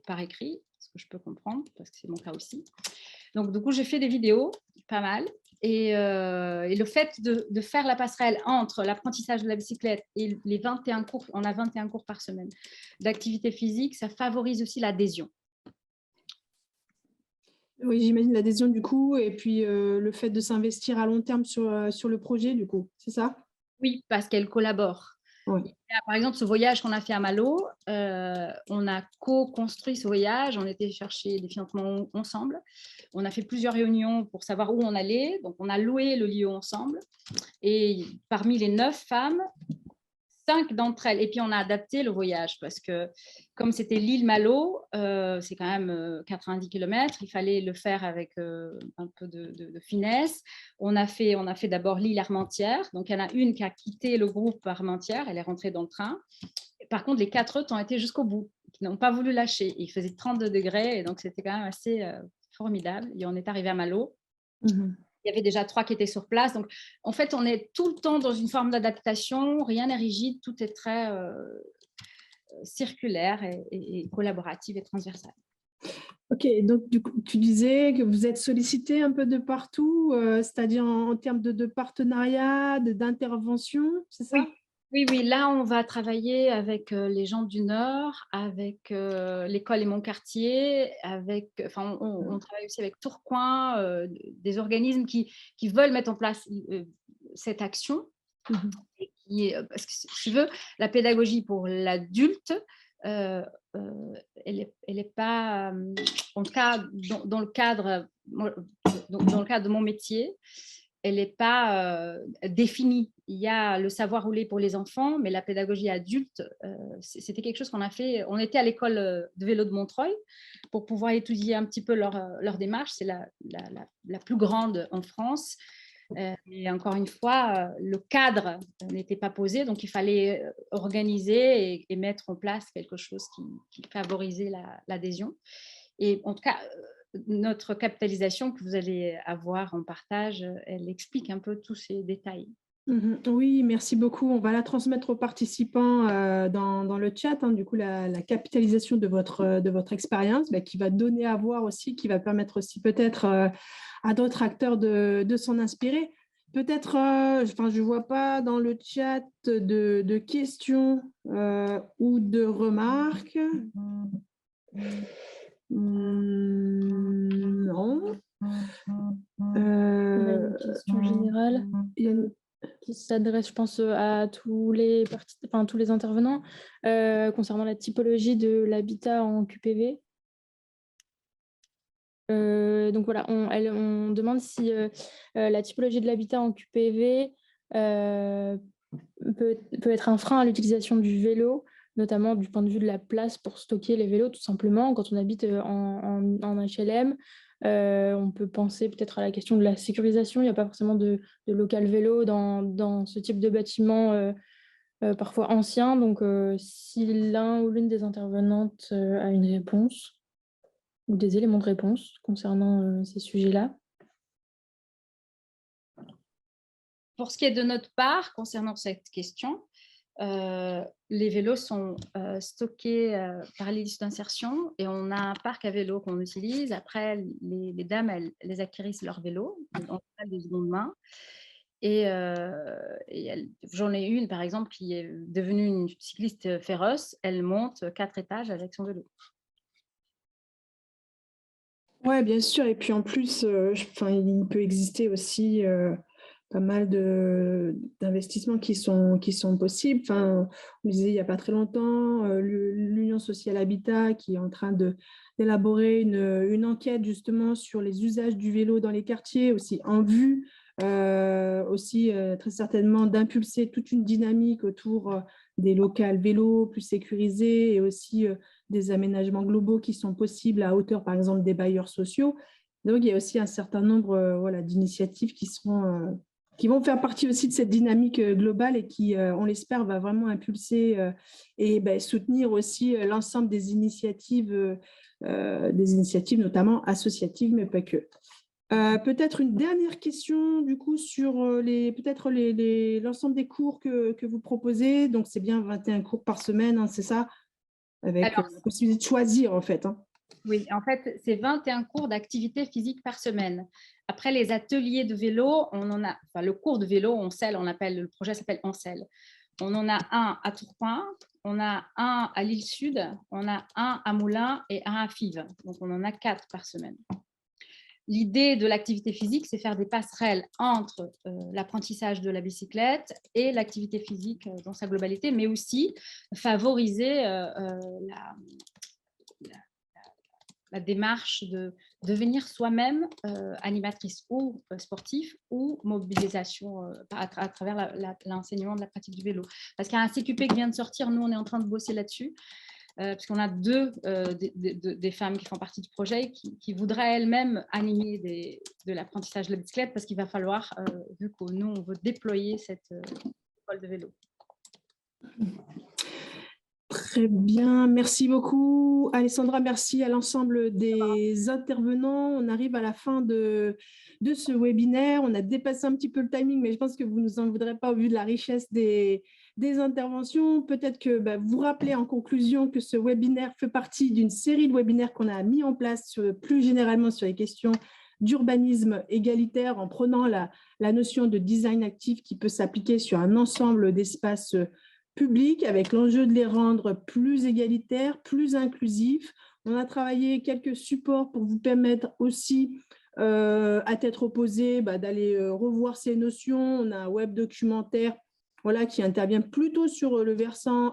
par écrit, ce que je peux comprendre, parce que c'est mon cas aussi. Donc, du coup, j'ai fait des vidéos, pas mal. Et le fait de faire la passerelle entre l'apprentissage de la bicyclette et les 21 cours, on a 21 cours par semaine d'activité physique, ça favorise aussi l'adhésion. Oui, j'imagine l'adhésion du coup, et puis le fait de s'investir à long terme sur le projet, du coup, c'est ça? Oui, parce qu'elles collaborent. Oui. Là, par exemple, ce voyage qu'on a fait à Malo, on a co-construit ce voyage, on était chercher des financements ensemble. On a fait plusieurs réunions pour savoir où on allait. Donc, on a loué le lieu ensemble. Et parmi les 9 femmes, 5 d'entre elles, et puis on a adapté le voyage parce que comme c'était l'île Malo, c'est quand même 90 km, il fallait le faire avec un peu de finesse. On a fait d'abord l'île Armentières, donc il y en a une qui a quitté le groupe Armentières, elle est rentrée dans le train. Par contre, les 4 autres ont été jusqu'au bout, qui n'ont pas voulu lâcher. Il faisait 32 degrés, et donc c'était quand même assez formidable. Et on est arrivé à Malo. Il y avait déjà 3 qui étaient sur place. Donc, en fait, on est tout le temps dans une forme d'adaptation. Rien n'est rigide. Tout est très circulaire et collaboratif et transversal. Ok, donc du coup, tu disais que vous êtes sollicité un peu de partout, c'est-à-dire en termes de partenariat, d'intervention, c'est ça? Oui, là, on va travailler avec les gens du Nord, avec l'école et mon quartier, on travaille aussi avec Tourcoing, des organismes qui veulent mettre en place cette action. Parce que si tu veux, la pédagogie pour l'adulte, elle est pas, en tout cas, dans le cadre de mon métier, elle n'est pas définie. Il y a le savoir rouler pour les enfants, mais la pédagogie adulte, c'était quelque chose qu'on a fait. On était à l'école de vélo de Montreuil pour pouvoir étudier un petit peu leur démarche. C'est la plus grande en France. Et encore une fois, le cadre n'était pas posé, donc il fallait organiser et mettre en place quelque chose qui favorisait l'adhésion. Et en tout cas, notre capitalisation que vous allez avoir en partage, elle explique un peu tous ces détails. Oui, merci beaucoup. On va la transmettre aux participants dans le chat, du coup, la capitalisation de votre expérience, qui va donner à voir aussi, qui va permettre aussi peut-être à d'autres acteurs de s'en inspirer. Peut-être, je ne vois pas dans le chat de questions ou de remarques. Non. On a une question générale qui s'adresse, je pense, à tous les intervenants concernant la typologie de l'habitat en QPV. Donc voilà, on demande si la typologie de l'habitat en QPV peut être un frein à l'utilisation du vélo, notamment du point de vue de la place pour stocker les vélos, tout simplement. Quand on habite en HLM, on peut penser peut-être à la question de la sécurisation. Il n'y a pas forcément de local vélo dans ce type de bâtiment parfois ancien. Donc, si l'un ou l'une des intervenantes a une réponse ou des éléments de réponse concernant ces sujets-là. Pour ce qui est de notre part, concernant cette question, les vélos sont stockés par les listes d'insertion et on a un parc à vélos qu'on utilise. Après, les dames, elles acquérissent leurs vélos en de seconde main. Et j'en ai une, par exemple, qui est devenue une cycliste féroce. Elle monte 4 étages avec son vélo. Oui, bien sûr. Et puis en plus, il peut exister aussi pas mal d'investissements qui sont possibles. On disait il n'y a pas très longtemps, l'Union sociale Habitat qui est en train d'élaborer une enquête justement sur les usages du vélo dans les quartiers, aussi en vue, très certainement d'impulser toute une dynamique autour des locales vélos plus sécurisés et aussi des aménagements globaux qui sont possibles à hauteur, par exemple, des bailleurs sociaux. Donc, il y a aussi un certain nombre d'initiatives qui vont faire partie aussi de cette dynamique globale et qui, on l'espère, va vraiment impulser et soutenir aussi l'ensemble des initiatives notamment associatives, mais pas que. Peut-être une dernière question du coup sur l'ensemble des cours que vous proposez. Donc, c'est bien 21 cours par semaine, c'est ça? Avec la possibilité de choisir, en fait. Oui, en fait, c'est 21 cours d'activité physique par semaine. Après les ateliers de vélo, on en a, le cours de vélo, le projet s'appelle Ancel. On en a un à Tourcoing, on a un à l'île Sud, on a un à Moulins et un à Fives. Donc, on en a 4 par semaine. l'idée de l'activité physique, c'est faire des passerelles entre l'apprentissage de la bicyclette et l'activité physique dans sa globalité, mais aussi favoriser la démarche de devenir soi-même animatrice ou sportif ou mobilisation à travers l'enseignement de la pratique du vélo. Parce qu'il y a un CQP qui vient de sortir, nous on est en train de bosser là-dessus, puisqu'on a des femmes qui font partie du projet qui voudraient elles-mêmes animer de l'apprentissage de la bicyclette, parce qu'il va falloir, vu que nous on veut déployer cette école de vélo. Très bien, merci beaucoup Alessandra, merci à l'ensemble des intervenants. On arrive à la fin de ce webinaire. On a dépassé un petit peu le timing, mais je pense que vous ne nous en voudrez pas au vu de la richesse des interventions. Peut-être que vous rappelez en conclusion que ce webinaire fait partie d'une série de webinaires qu'on a mis en place plus généralement sur les questions d'urbanisme égalitaire, en prenant la notion de design actif qui peut s'appliquer sur un ensemble d'espaces publics, avec l'enjeu de les rendre plus égalitaires, plus inclusifs. On a travaillé quelques supports pour vous permettre aussi, à tête reposée, d'aller revoir ces notions. On a un web documentaire qui intervient plutôt sur le versant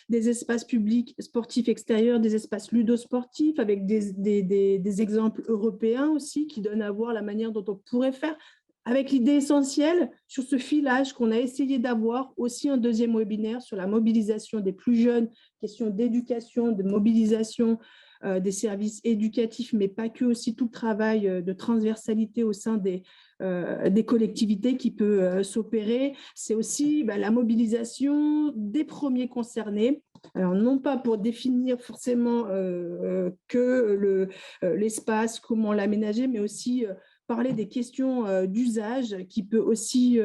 des espaces publics sportifs extérieurs, des espaces ludosportifs, avec des exemples européens aussi qui donnent à voir la manière dont on pourrait faire, avec l'idée essentielle sur ce filage qu'on a essayé d'avoir aussi un deuxième webinaire sur la mobilisation des plus jeunes, question d'éducation, de mobilisation des services éducatifs, mais pas que, aussi tout le travail de transversalité au sein des collectivités qui peut s'opérer. C'est aussi la mobilisation des premiers concernés. Alors, non pas pour définir forcément que l'espace, comment l'aménager, mais aussi parler des questions d'usage qui peut aussi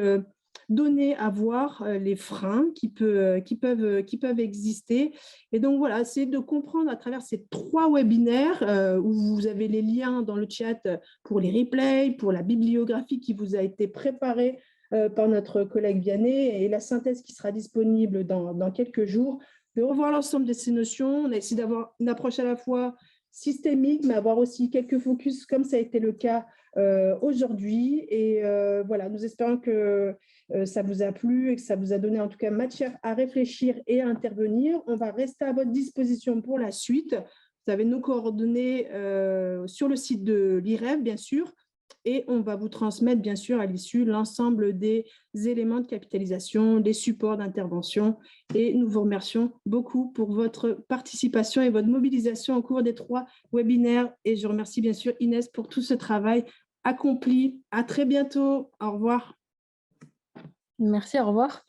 donner à voir les freins qui peuvent exister. Et donc voilà, c'est de comprendre à travers ces 3 webinaires où vous avez les liens dans le chat pour les replays, pour la bibliographie qui vous a été préparée par notre collègue Vianney et la synthèse qui sera disponible dans quelques jours, de revoir l'ensemble de ces notions. On a essayé d'avoir une approche à la fois systémique, mais avoir aussi quelques focus, comme ça a été le cas aujourd'hui. Et voilà, nous espérons que ça vous a plu et que ça vous a donné en tout cas matière à réfléchir et à intervenir. On va rester à votre disposition pour la suite. Vous avez nos coordonnées sur le site de l'IREV, bien sûr, et on va vous transmettre, bien sûr, à l'issue, l'ensemble des éléments de capitalisation, des supports d'intervention. Et nous vous remercions beaucoup pour votre participation et votre mobilisation au cours des 3 webinaires. Et je remercie, bien sûr, Inès pour tout ce travail accompli. À très bientôt. Au revoir. Merci, au revoir.